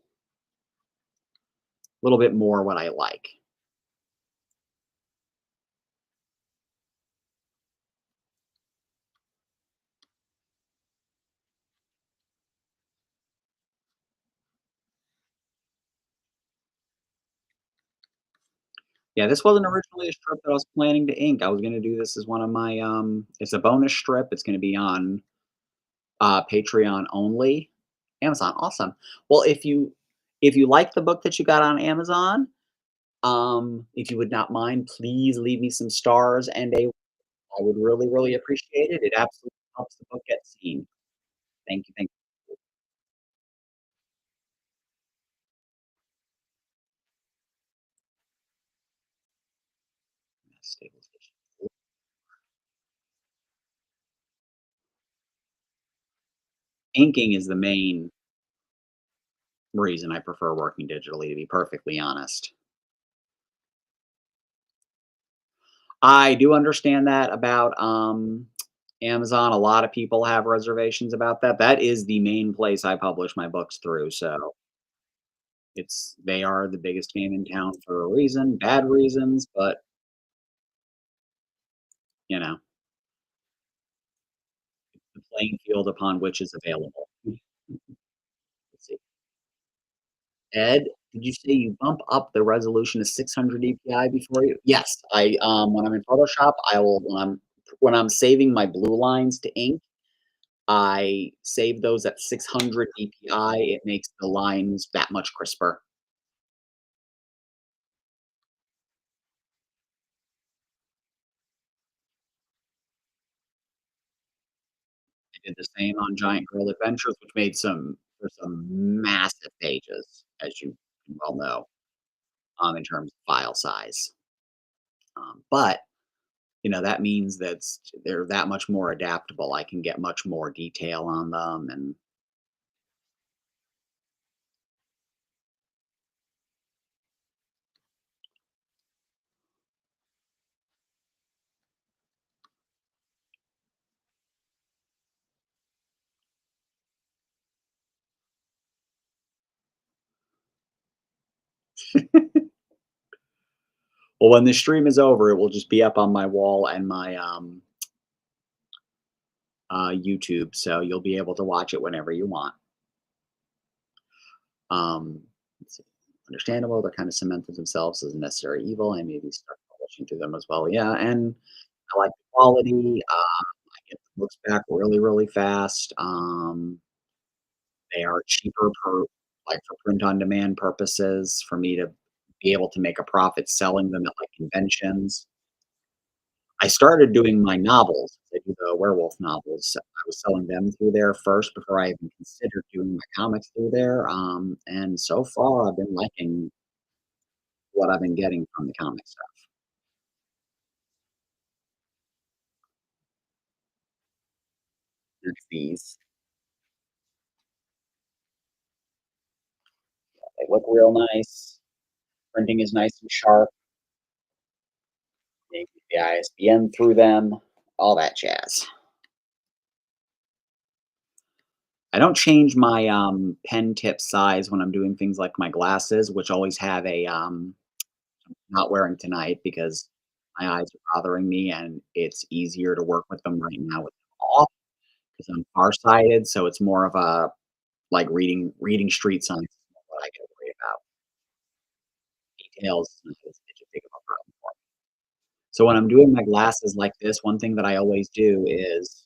bit more what I like. Yeah, this wasn't originally a strip that I was planning to ink. I was gonna do this as one of my, it's a bonus strip. It's gonna be on, Patreon only. Amazon, awesome. Well, if you like the book that you got on Amazon, if you would not mind, please leave me some stars and a I would really, really appreciate it. It absolutely helps the book get seen. Thank you, thank you. Stabilization. Inking is the main reason I prefer working digitally, to be perfectly honest. I do understand that about, Amazon. A lot of people have reservations about that. That is the main place I publish my books through, so they are the biggest game in town for a reason, bad reasons, but, you know, the playing field upon which is available. Let's see. Ed, did you say you bump up the resolution to 600 DPI before you? Yes, when I'm in Photoshop, I will when I'm saving my blue lines to ink, I save those at 600 DPI. It makes the lines that much crisper. I did the same on Giant Girl Adventures, which made some massive pages, as you well know, in terms of file size. But that means that they're that much more adaptable. I can get much more detail on them, and well, when the stream is over, it will just be up on my wall and my YouTube, so you'll be able to watch it whenever you want. Let's see. Understandable. They're kind of cemented themselves as a necessary evil, and maybe start publishing through them as well. Yeah, and I like the quality. I get the books back really, really fast. They are cheaper for print on demand purposes for me to be able to make a profit selling them at like conventions. I started doing my novels. I do the werewolf novels. I was selling them through there first before I even considered doing my comics through there. And so far, I've been liking what I've been getting from the comic stuff. It's these. They look real nice. Printing is nice and sharp. You can get the ISBN through them. All that jazz. I don't change my pen tip size when I'm doing things like my glasses, which always have a not wearing tonight because my eyes are bothering me, and it's easier to work with them right now with them off because I'm farsighted. So it's more of a like reading street signs is what I get worried about. Details is a big of a problem for me. So when I'm doing my glasses like this, one thing that I always do is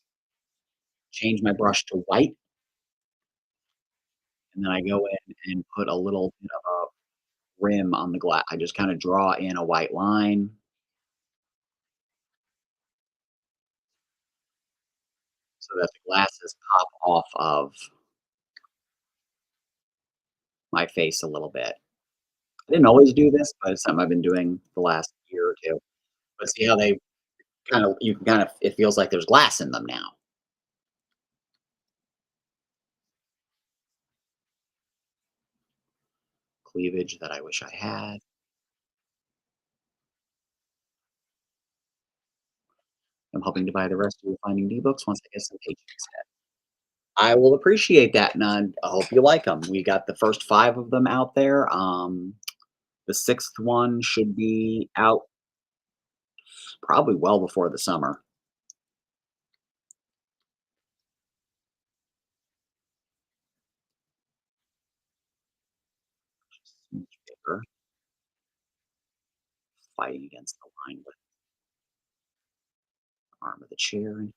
change my brush to white, and then I go in and put a little bit of a rim on the glass. I just kind of draw in a white line so that the glasses pop off of my face a little bit. I didn't always do this, but it's something I've been doing the last year or 2. But see how they you can it feels like there's glass in them now. cleavage that I wish I had. I'm hoping to buy the rest of your Finding D books once I get some paychecks in. I will appreciate that, and I hope you like them. We got the first 5 of them out there. The 6th one should be out probably well before the summer. Much bigger, fighting against the line with the arm of the chair. And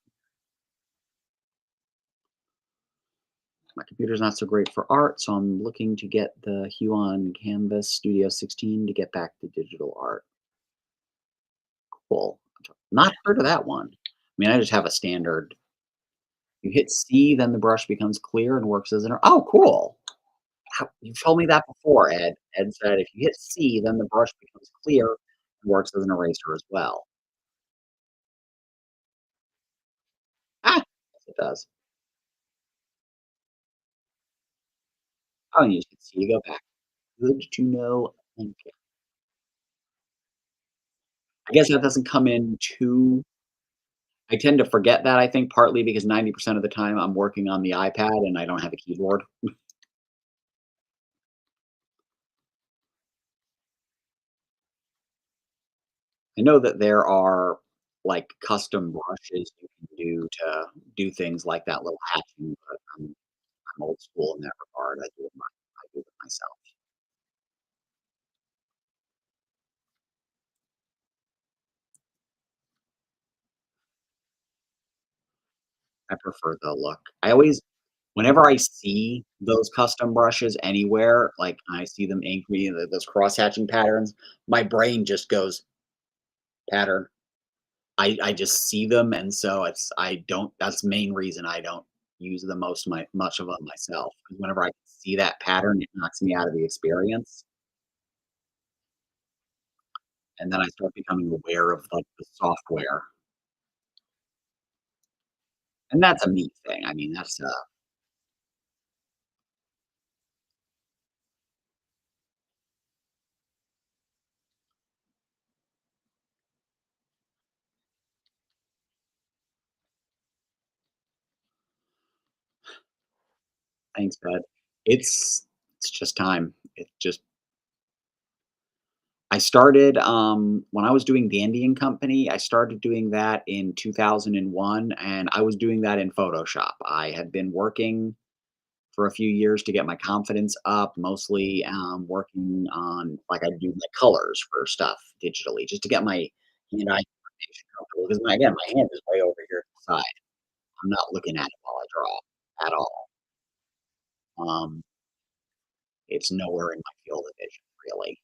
my computer's not so great for art, so I'm looking to get the Huon Canvas Studio 16 to get back to digital art. Cool. Not heard of that one. I mean, I just have a standard. You hit C, then the brush becomes clear and works as an. Oh, cool. You've told me that before, Ed. Ed said if you hit C, then the brush becomes clear and works as an eraser as well. Ah, yes, it does. Oh, and you hit C to go back. Good to know. Thank you. I guess that doesn't come in too. I tend to forget that, I think, partly because 90% of the time I'm working on the iPad and I don't have a keyboard. I know that there are, like, custom brushes you can do to do things like that little hatching, but I'm old school in that regard. I do it myself. I prefer the look. I always whenever I see those custom brushes anywhere, like, I see them ink me, those cross hatching patterns, my brain just goes, "Pattern." I just see them, and so I don't that's the main reason I don't use the most my much of them myself. 'Cause whenever I see that pattern, it knocks me out of the experience, and then I start becoming aware of, like, the software, and that's a me thing. I mean, that's, thanks, bud. It's just time. It just I started, when I was doing Dandy& and Company, I started doing that in 2001, and I was doing that in Photoshop. I had been working for a few years to get my confidence up, mostly, working on like, I do, like, colors for stuff digitally just to get my hand-eye coordination comfortable because again, my hand is way over here to the side. I'm not looking at it while I draw at all. Um, it's nowhere in my field of vision, really.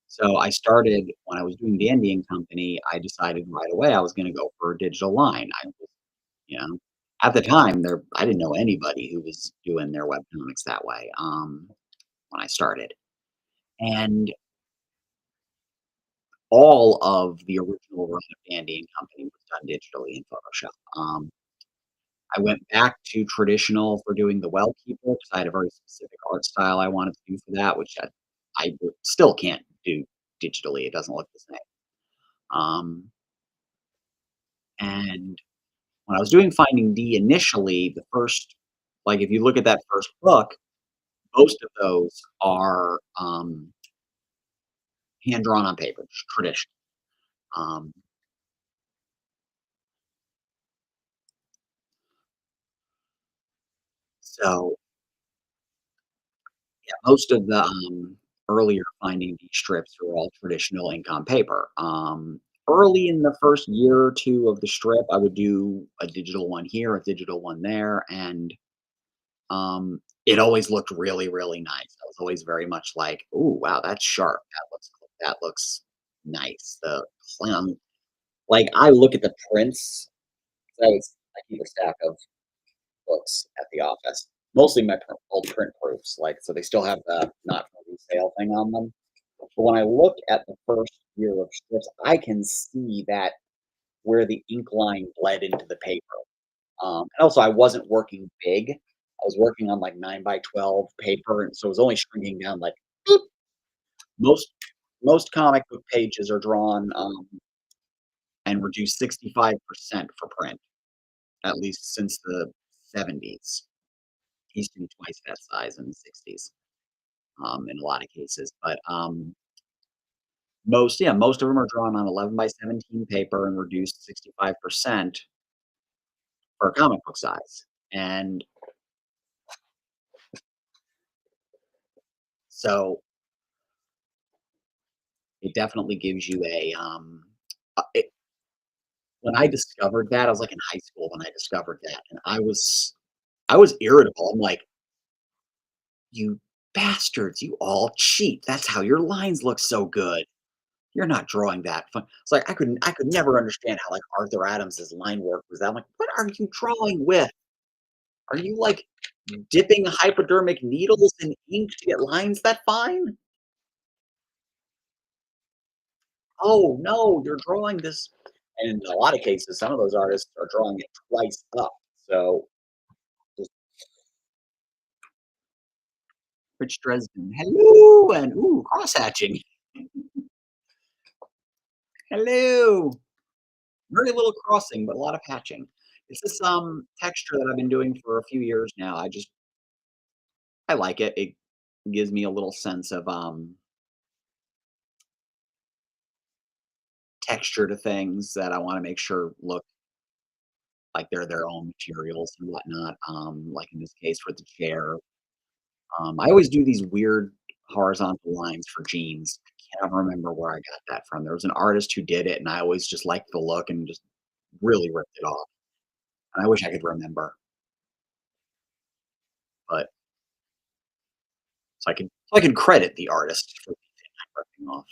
So I started when I was doing Dandy& and Company, I decided right away I was gonna go for a digital line. I was, you know, at the time, there I didn't know anybody who was doing their webcomics that way, when I started. And all of the original run of Dandy& and Company was done digitally in Photoshop. I went back to traditional for doing the Well Keeper because I had a very specific art style I wanted to do for that, which still can't do digitally. It doesn't look the same. Um, and when I was doing Finding D initially, the first like, if you look at that first book, most of those are, hand drawn on paper, traditional. Um, so yeah, most of the, earlier Finding These strips were all traditional ink on paper. Early in the first year or 2 of the strip, I would do a digital one here, a digital one there, and, it always looked really, really nice. I was always very much like, "Ooh, wow, that's sharp. That looks nice." The clown like, I look at the prints. I keep a stack of books at the office. Mostly my old print proofs, like, so they still have the not for resale thing on them. But when I look at the first year of strips, I can see that where the ink line bled into the paper. And also, I wasn't working big. I was working on like 9 by 12 paper, and so it was only shrinking down like beep. Most most comic book pages are drawn and reduced 65% for print, at least since the 70s. Used to be twice that size in the 60s, in a lot of cases. But most of them are drawn on 11 by 17 paper and reduced 65% for comic book size. And so it definitely gives you when I discovered that, I was like in high school when I discovered that, and I was irritable. I'm like, "You bastards, you all cheat. That's how your lines look so good. You're not drawing that fun." It's like I could never understand how like Arthur Adams's line work was that. I'm like, "What are you drawing with? Are you like dipping hypodermic needles in ink to get lines that fine? Oh no, you're drawing this." And in a lot of cases, some of those artists are drawing it twice up. So just Rich Dresden, hello, and ooh, cross hatching. Hello. Very little crossing, but a lot of hatching. It's this texture that I've been doing for a few years now. I like it. It gives me a little sense of texture to things that I want to make sure look like they're their own materials and whatnot. Like in this case for the chair. I always do these weird horizontal lines for jeans. I can't remember where I got that from. There was an artist who did it, and I always just liked the look and just really ripped it off. And I wish I could remember, but so I can credit the artist for the thing I'm ripping off.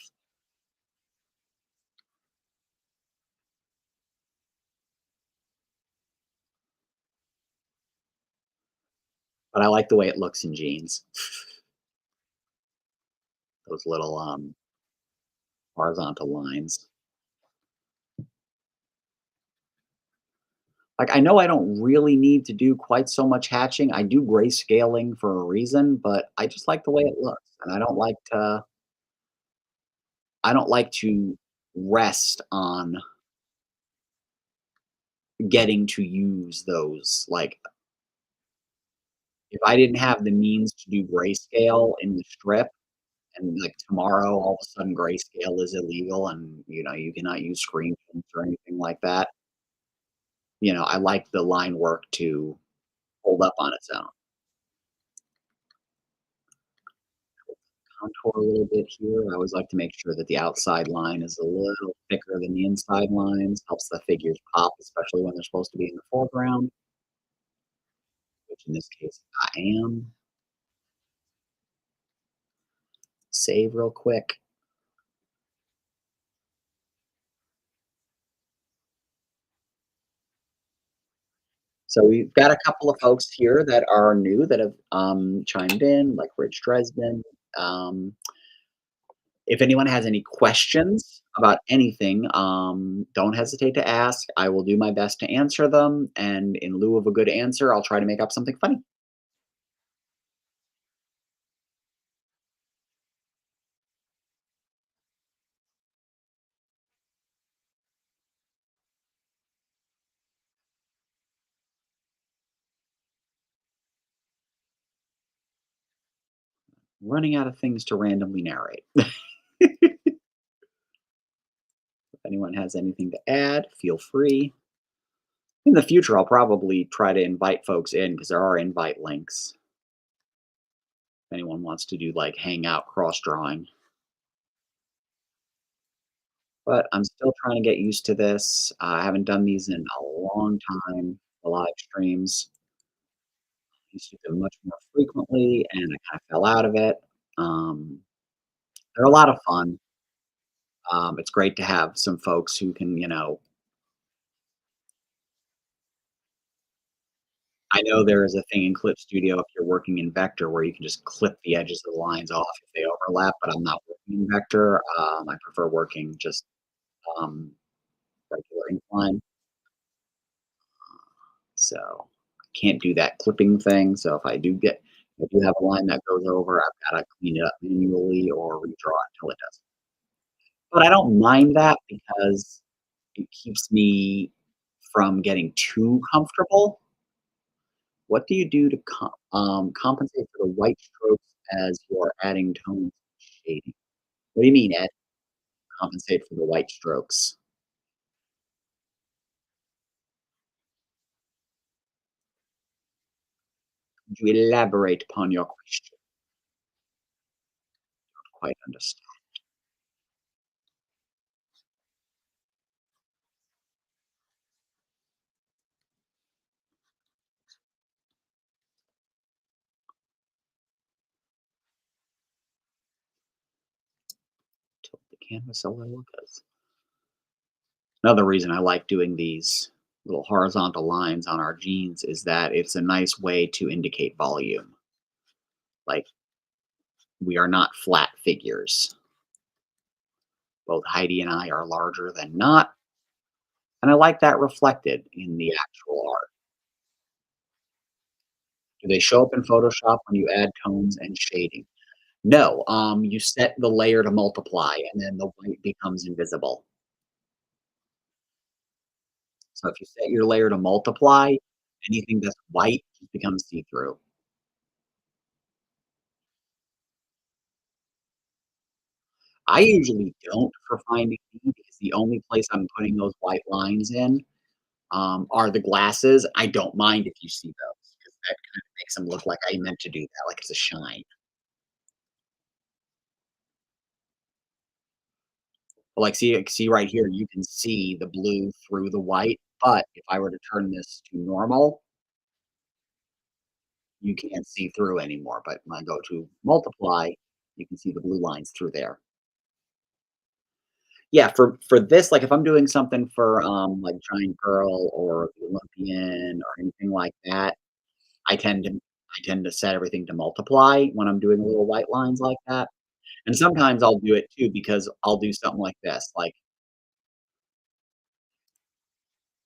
But I like the way it looks in jeans. Those little horizontal lines. Like I know I don't really need to do quite so much hatching. I do grayscaling for a reason, but I just like the way it looks, and I don't like to rest on getting to use those. Like, if I didn't have the means to do grayscale in the strip and, like, tomorrow all of a sudden grayscale is illegal and, you cannot use screen prints or anything like that, I like the line work to hold up on its own. Contour a little bit here. I always like to make sure that the outside line is a little thicker than the inside lines, helps the figures pop, especially when they're supposed to be in the foreground, which in this case I am. Save real quick. So we've got a couple of folks here that are new that have chimed in, like Rich Dresden. Um, if anyone has any questions about anything, don't hesitate to ask. I will do my best to answer them. And in lieu of a good answer, I'll try to make up something funny. Running out of things to randomly narrate. If anyone has anything to add, feel free. In the future, I'll probably try to invite folks in because there are invite links. If anyone wants to do like hangout cross drawing. But I'm still trying to get used to this. I haven't done these in a long time, the live streams. I used to do them much more frequently, and I kinda fell out of it. Um, they're a lot of fun. It's great to have some folks who can, I know there is a thing in Clip Studio if you're working in Vector where you can just clip the edges of the lines off if they overlap, but I'm not working in Vector. I prefer working just, um, regular incline. So Can't do that clipping thing, so if I do have a line that goes over, I've gotta clean it up manually or redraw it until it does. But I don't mind that because it keeps me from getting too comfortable. What do you do to compensate for the white strokes as you're adding tones and shading? What do you mean, Ed? Compensate for the white strokes? Could you elaborate upon your question? Quite understand. Tilt the canvas a little 'cause another reason I like doing these little horizontal lines on our jeans is that it's a nice way to indicate volume. Like, we are not flat figures. Both Heidi and I are larger than not, and I like that reflected in the actual art. Do they show up in Photoshop when you add tones and shading? No, you set the layer to multiply, and then the white becomes invisible. So if you set your layer to multiply, anything that's white just becomes see-through. I usually don't for Finding Me because the only place I'm putting those white lines in, are the glasses. I don't mind if you see those because that kind of makes them look like I meant to do that, like it's a shine. But, like, see right here, you can see the blue through the white, but if I were to turn this to normal, you can't see through anymore, but when I go to multiply, you can see the blue lines through there. Yeah, for this, like, if I'm doing something for, like, Giant Girl or the Olympian or anything like that, I tend to set everything to multiply when I'm doing little white lines like that, and sometimes I'll do it too because I'll do something like this, like,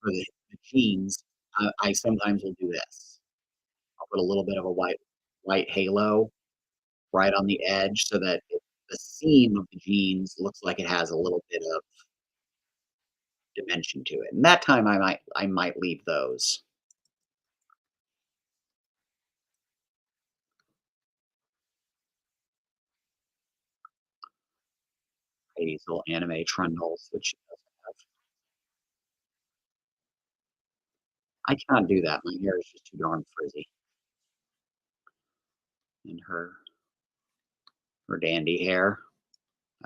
for the jeans, I sometimes will do this. I'll put a little bit of a white halo right on the edge so that the seam of the jeans looks like it has a little bit of dimension to it, and that time I might leave those. These little anime trundles, which she doesn't have. I cannot do that, my hair is just too darn frizzy, and her dandy hair,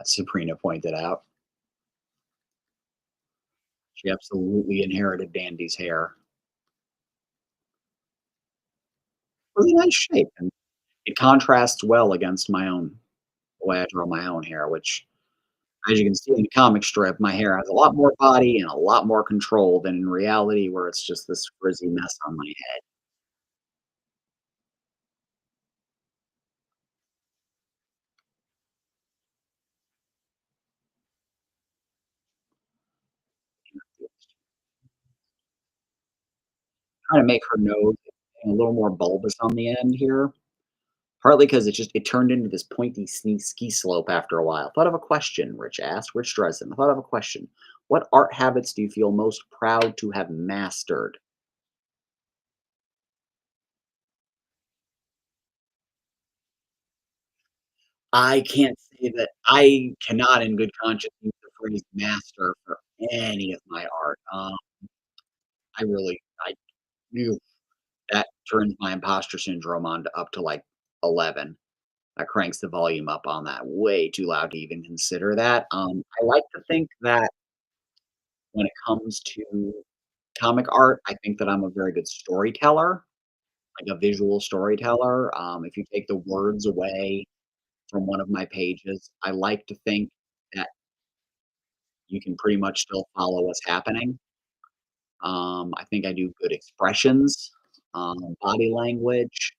as Sabrina pointed out. She absolutely inherited Dandy's hair. It was a nice shape, and it contrasts well against the way I draw my own hair, which, as you can see in the comic strip, my hair has a lot more body and a lot more control than in reality where it's just this frizzy mess on my head. Trying to make her nose a little more bulbous on the end here, partly because it turned into this pointy ski slope after a while. Thought of a question, Rich asked. Rich Dresden. Thought of a question. What art habits do you feel most proud to have mastered? I can't say that I cannot in good conscience use the phrase master for any of my art. I really, I you that turns my imposter syndrome on to up to like 11. That cranks the volume up on that way too loud to even consider that. I like to think that when it comes to comic art, I think that I'm a very good storyteller, like a visual storyteller. If you take the words away from one of my pages, I like to think that you can pretty much still follow what's happening. I think I do good expressions, body language.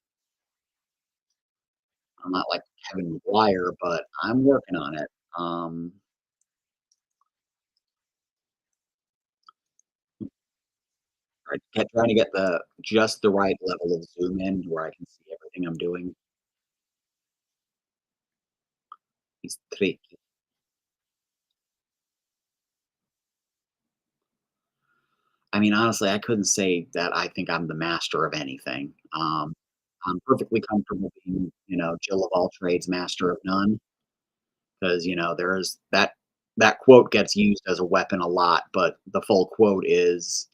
I'm not like Kevin McGuire, but I'm working on it. Um, Right, trying to get the just the right level of zoom in where I can see everything I'm doing is tricky. I mean, honestly, I couldn't say that I think I'm the master of anything. I'm perfectly comfortable being, Jill of all trades, master of none, because there's that quote gets used as a weapon a lot, but the full quote is,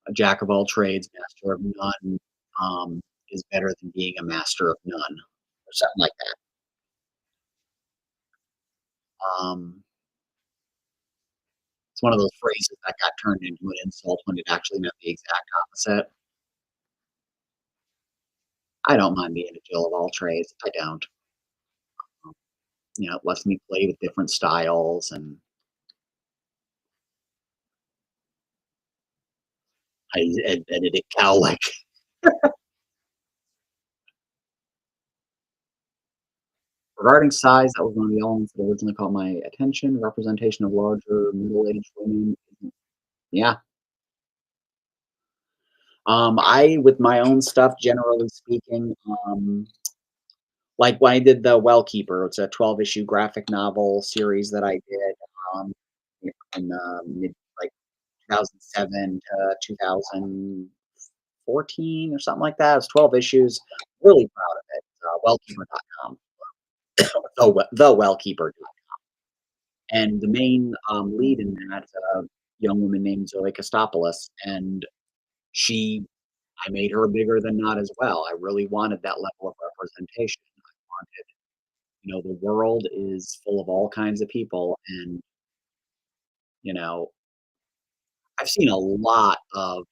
a jack of all trades, master of none, is better than being a master of none, or something like that. Um, it's one of those phrases that got turned into an insult when it actually meant the exact opposite. I don't mind being a Jill of all trades. I don't. It lets me play with different styles and I edited it cow-like. Regarding size, that was one of the elements that originally caught my attention. Representation of larger middle-aged women. Yeah. I with my own stuff, generally speaking, like when I did the Well Keeper, it's a 12-issue graphic novel series that I did, um, in the mid like 2007 to 2014 or something like that. It's 12 issues. Really proud of it. Wellkeeper.com. The Wellkeeper. And the main, lead in that, young woman named Zoe Kostopoulos, and she I made her bigger than not as well. I really wanted that level of representation. I wanted the world is full of all kinds of people, and, you know, I've seen a lot of,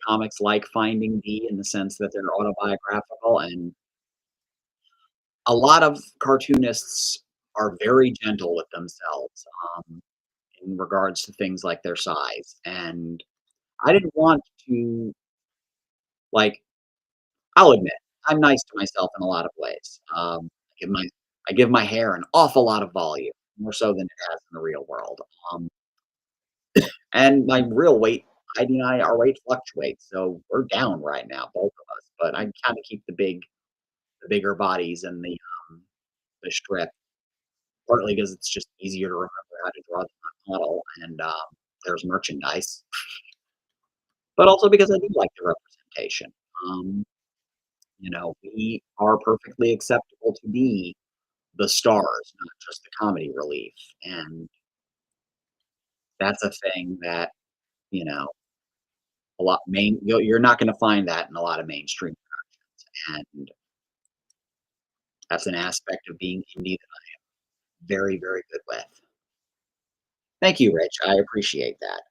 comics like Finding D in the sense that they're autobiographical, and a lot of cartoonists are very gentle with themselves, in regards to things like their size, and I didn't want to like, I'll admit, I'm nice to myself in a lot of ways. I give my hair an awful lot of volume, more so than it has in the real world. Um, and my real weight, Heidi and I, our weight fluctuates, so we're down right now, both of us. But I kind of keep the bigger bodies and the strip, partly because it's just easier to remember how to draw the model, and there's merchandise, but also because I do like the representation. Um, we are perfectly acceptable to be the stars, not just the comedy relief. And that's a thing that, you know, you're not going to find that in a lot of mainstream productions. And that's an aspect of being indie that I'm very, very good with. Thank you, Rich. I appreciate that.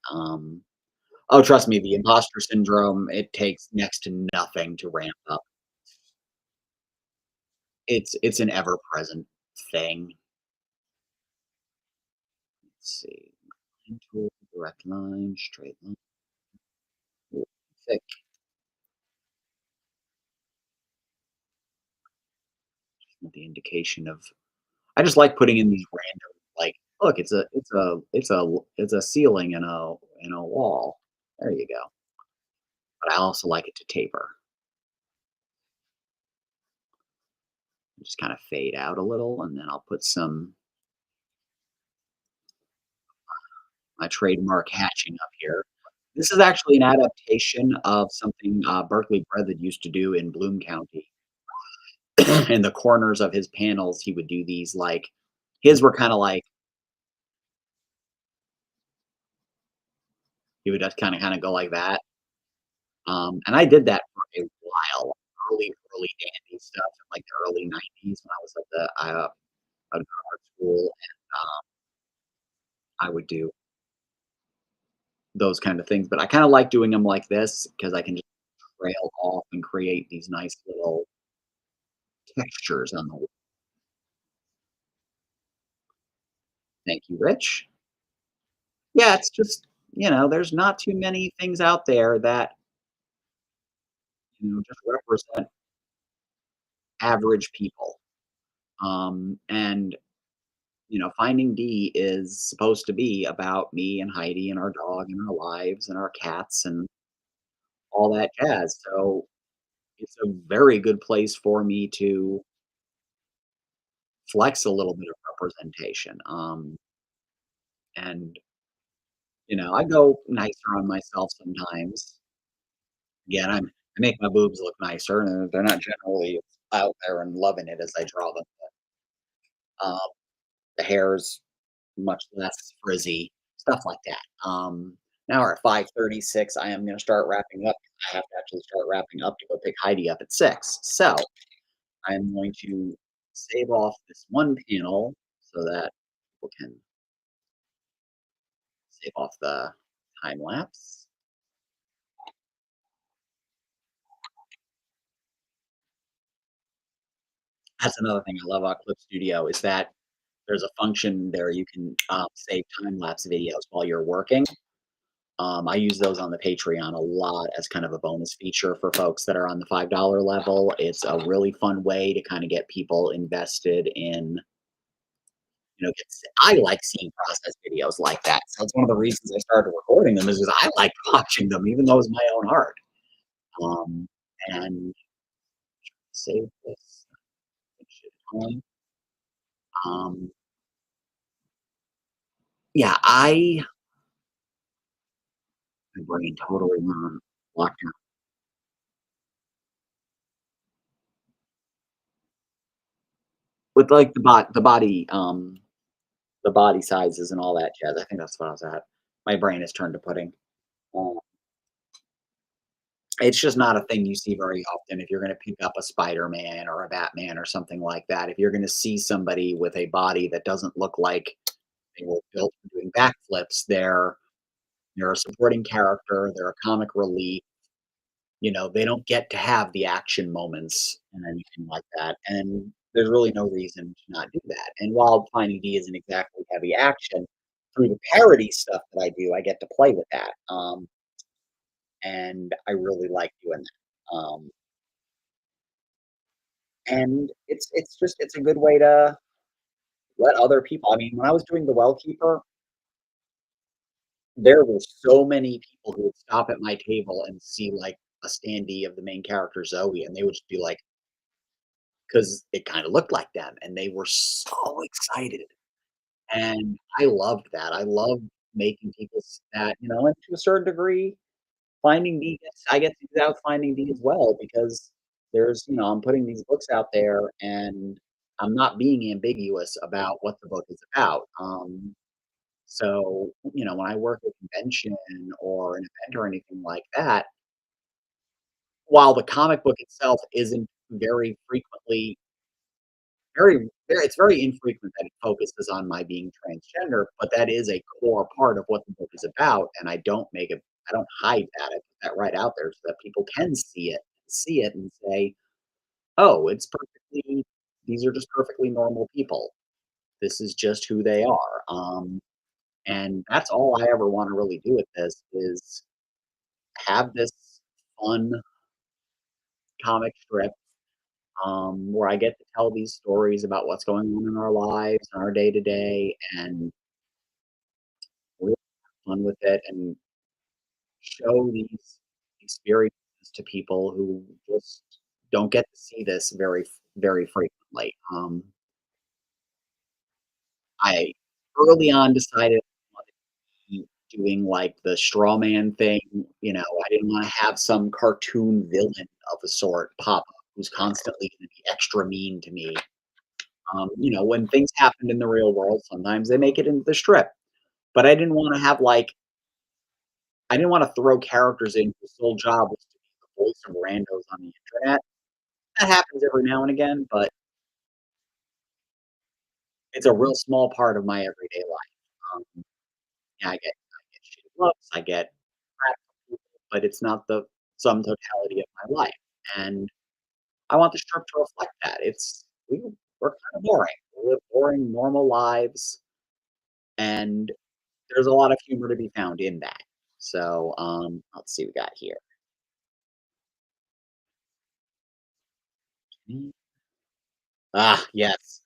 Oh, trust me, the imposter syndrome, it takes next to nothing to ramp up. It's an ever present thing. Let's see. Line tool, direct line, straight line, thick. The indication of I just like putting in these random, like, look, it's a ceiling in a wall. There you go. But I also like it to taper. Just kind of fade out a little, and then I'll put some my trademark hatching up here. This is actually an adaptation of something Berkeley Breathed used to do in Bloom County. In the corners of his panels, he would do these like his were kind of like he would just kind of go like that. And I did that for a while, early dandy stuff in, like, the early '90s when I was at at art school, and, I would do those kind of things, but I kinda like doing them like this because I can just trail off and create these nice little textures on the wall. Thank you, Rich. Yeah, it's just, there's not too many things out there that, just represent average people, and Finding D is supposed to be about me and Heidi and our dog and our lives and our cats and all that jazz. So it's a very good place for me to flex a little bit of representation. And I go nicer on myself sometimes. Again, I make my boobs look nicer, and they're not generally out there and loving it as I draw them. Um, the hair's much less frizzy, stuff like that. Now we're at 5:36. I am going to start wrapping up. I have to actually start wrapping up to go pick Heidi up at 6. So I'm going to save off this one panel so that people can save off the time lapse. That's another thing I love about Clip Studio is that there's a function there you can save time lapse videos while you're working. I use those on the Patreon a lot as kind of a bonus feature for folks that are on the $5 level. It's a really fun way to kind of get people invested in, I like seeing process videos like that. So it's one of the reasons I started recording them is because I like watching them, even though it's my own art. Um, and save this. Um, yeah, my brain totally locked out with like the body sizes and all that jazz. I think that's what I was at. My brain is turned to pudding. Um, it's just not a thing you see very often. If you're going to pick up a Spider-Man or a Batman or something like that, if you're going to see somebody with a body that doesn't look like they were built for doing backflips, they're a supporting character. They're a comic relief. They don't get to have the action moments and anything like that. And there's really no reason to not do that. And while Finding D isn't exactly heavy action, through the parody stuff that I do, I get to play with that. And I really like doing that. And it's a good way to let other people. I mean, when I was doing the Well Keeper, there were so many people who would stop at my table and see like a standee of the main character Zoe, and they would just be like, because it kind of looked like them, and they were so excited. And I loved that. I loved making people that, and to a certain degree, Finding D I get to do that with Finding D as well because I'm putting these books out there and I'm not being ambiguous about what the book is about. So, when I work at a convention or an event or anything like that, while the comic book itself isn't very frequently it's very infrequent that it focuses on my being transgender, but that is a core part of what the book is about, and I don't hide that. I put that right out there so that people can see it and say, "Oh, these are just perfectly normal people. This is just who they are." And that's all I ever wanna really do with this is have this fun comic strip, where I get to tell these stories about what's going on in our lives and our day to day, and really have fun with it and show these experiences to people who just don't get to see this very frequently. I early on decided I wanted to keep doing like the straw man thing. I didn't want to have some cartoon villain of a sort pop up who's constantly going to be extra mean to me. When things happen in the real world, sometimes they make it into the strip. But I didn't want to throw characters in whose sole job was to be the voice of randos on the internet. That happens every now and again, but it's a real small part of my everyday life. Yeah, I get shitty looks, I get crap from people, but it's not the sum totality of my life. And I want the strip to reflect that. We're kind of boring. We live boring, normal lives, and there's a lot of humor to be found in that. So, let's see what we got here. Yes.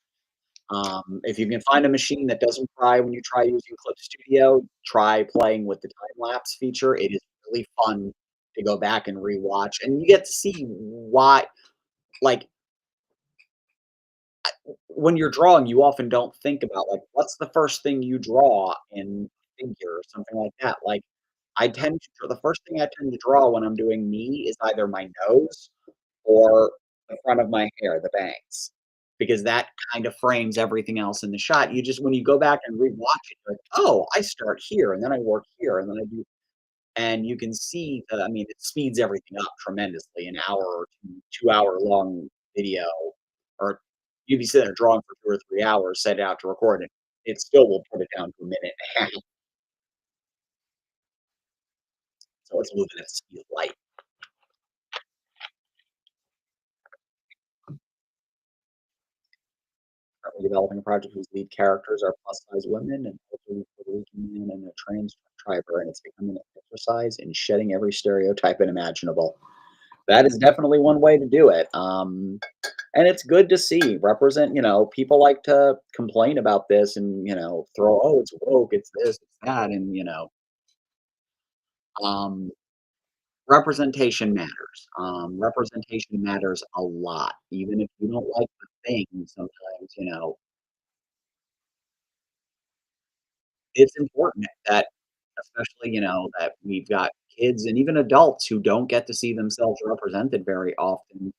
If you can find a machine that doesn't cry when you try using Clip Studio, try playing with the time lapse feature. It is really fun to go back and rewatch, and you get to see why. Like when you're drawing, you often don't think about like what's the first thing you draw in a figure or something like that. Like I tend to the first thing I tend to draw when I'm doing me is either my nose or the front of my hair, the bangs, because that kind of frames everything else in the shot. You just when you go back and rewatch it, you're like, "Oh, I start here, and then I work here, and then I do," and you can see that, I mean, it speeds everything up tremendously. An hour or 2, 2-hour long video, or you'd be sitting there drawing for 2 or 3 hours, set it out to record it. It still will put it down to a minute and a half, so it's moving at the speed of light. Currently developing a project whose lead characters are plus-size women and elderly Puerto Rican man and a trans triber, and it's becoming an exercise in shedding every stereotype and imaginable. That is definitely one way to do it. And it's good to see represent. People like to complain about this and throw, oh, it's woke, it's this, it's that, and um, representation matters. Representation matters a lot, even if you don't like the thing. Sometimes it's important that, especially, that we've got kids and even adults who don't get to see themselves represented very often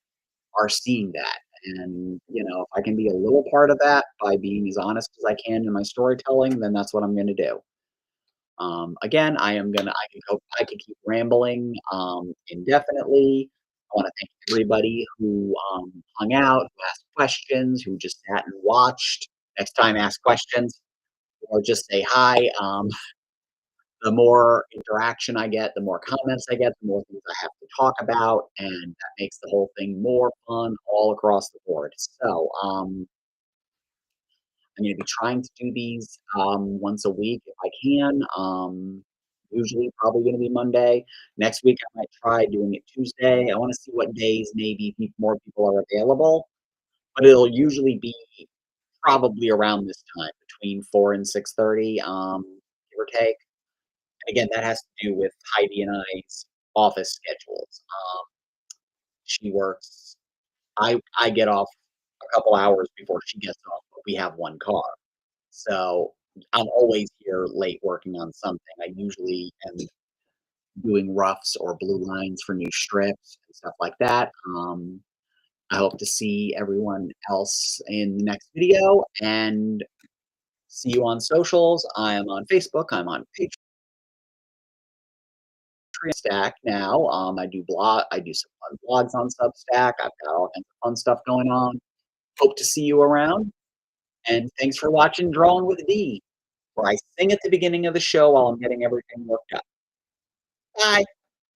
are seeing that. And, if I can be a little part of that by being as honest as I can in my storytelling, then that's what I'm gonna do. Again, I could keep rambling, indefinitely. I wanna thank everybody who, hung out, who asked questions, who just sat and watched. Next time, ask questions or just say hi. The more interaction I get, the more comments I get, the more things I have to talk about, and that makes the whole thing more fun all across the board. So, I'm gonna be trying to do these, once a week if I can. Usually probably gonna be Monday. Next week, I might try doing it Tuesday. I wanna see what days maybe more people are available, but it'll usually be probably around this time, between 4 and 6:30, give or take. Again, that has to do with Heidi and I's office schedules. She works I get off a couple hours before she gets off, but we have 1 car. So, I'm always here late working on something. I usually am doing roughs or blue lines for new strips and stuff like that. I hope to see everyone else in the next video and see you on socials. I am on Facebook, I'm on Stack now. I do some fun blogs on Substack. I've got all kinds of fun stuff going on. Hope to see you around, and thanks for watching Drawing with D, where I sing at the beginning of the show while I'm getting everything worked out. Bye.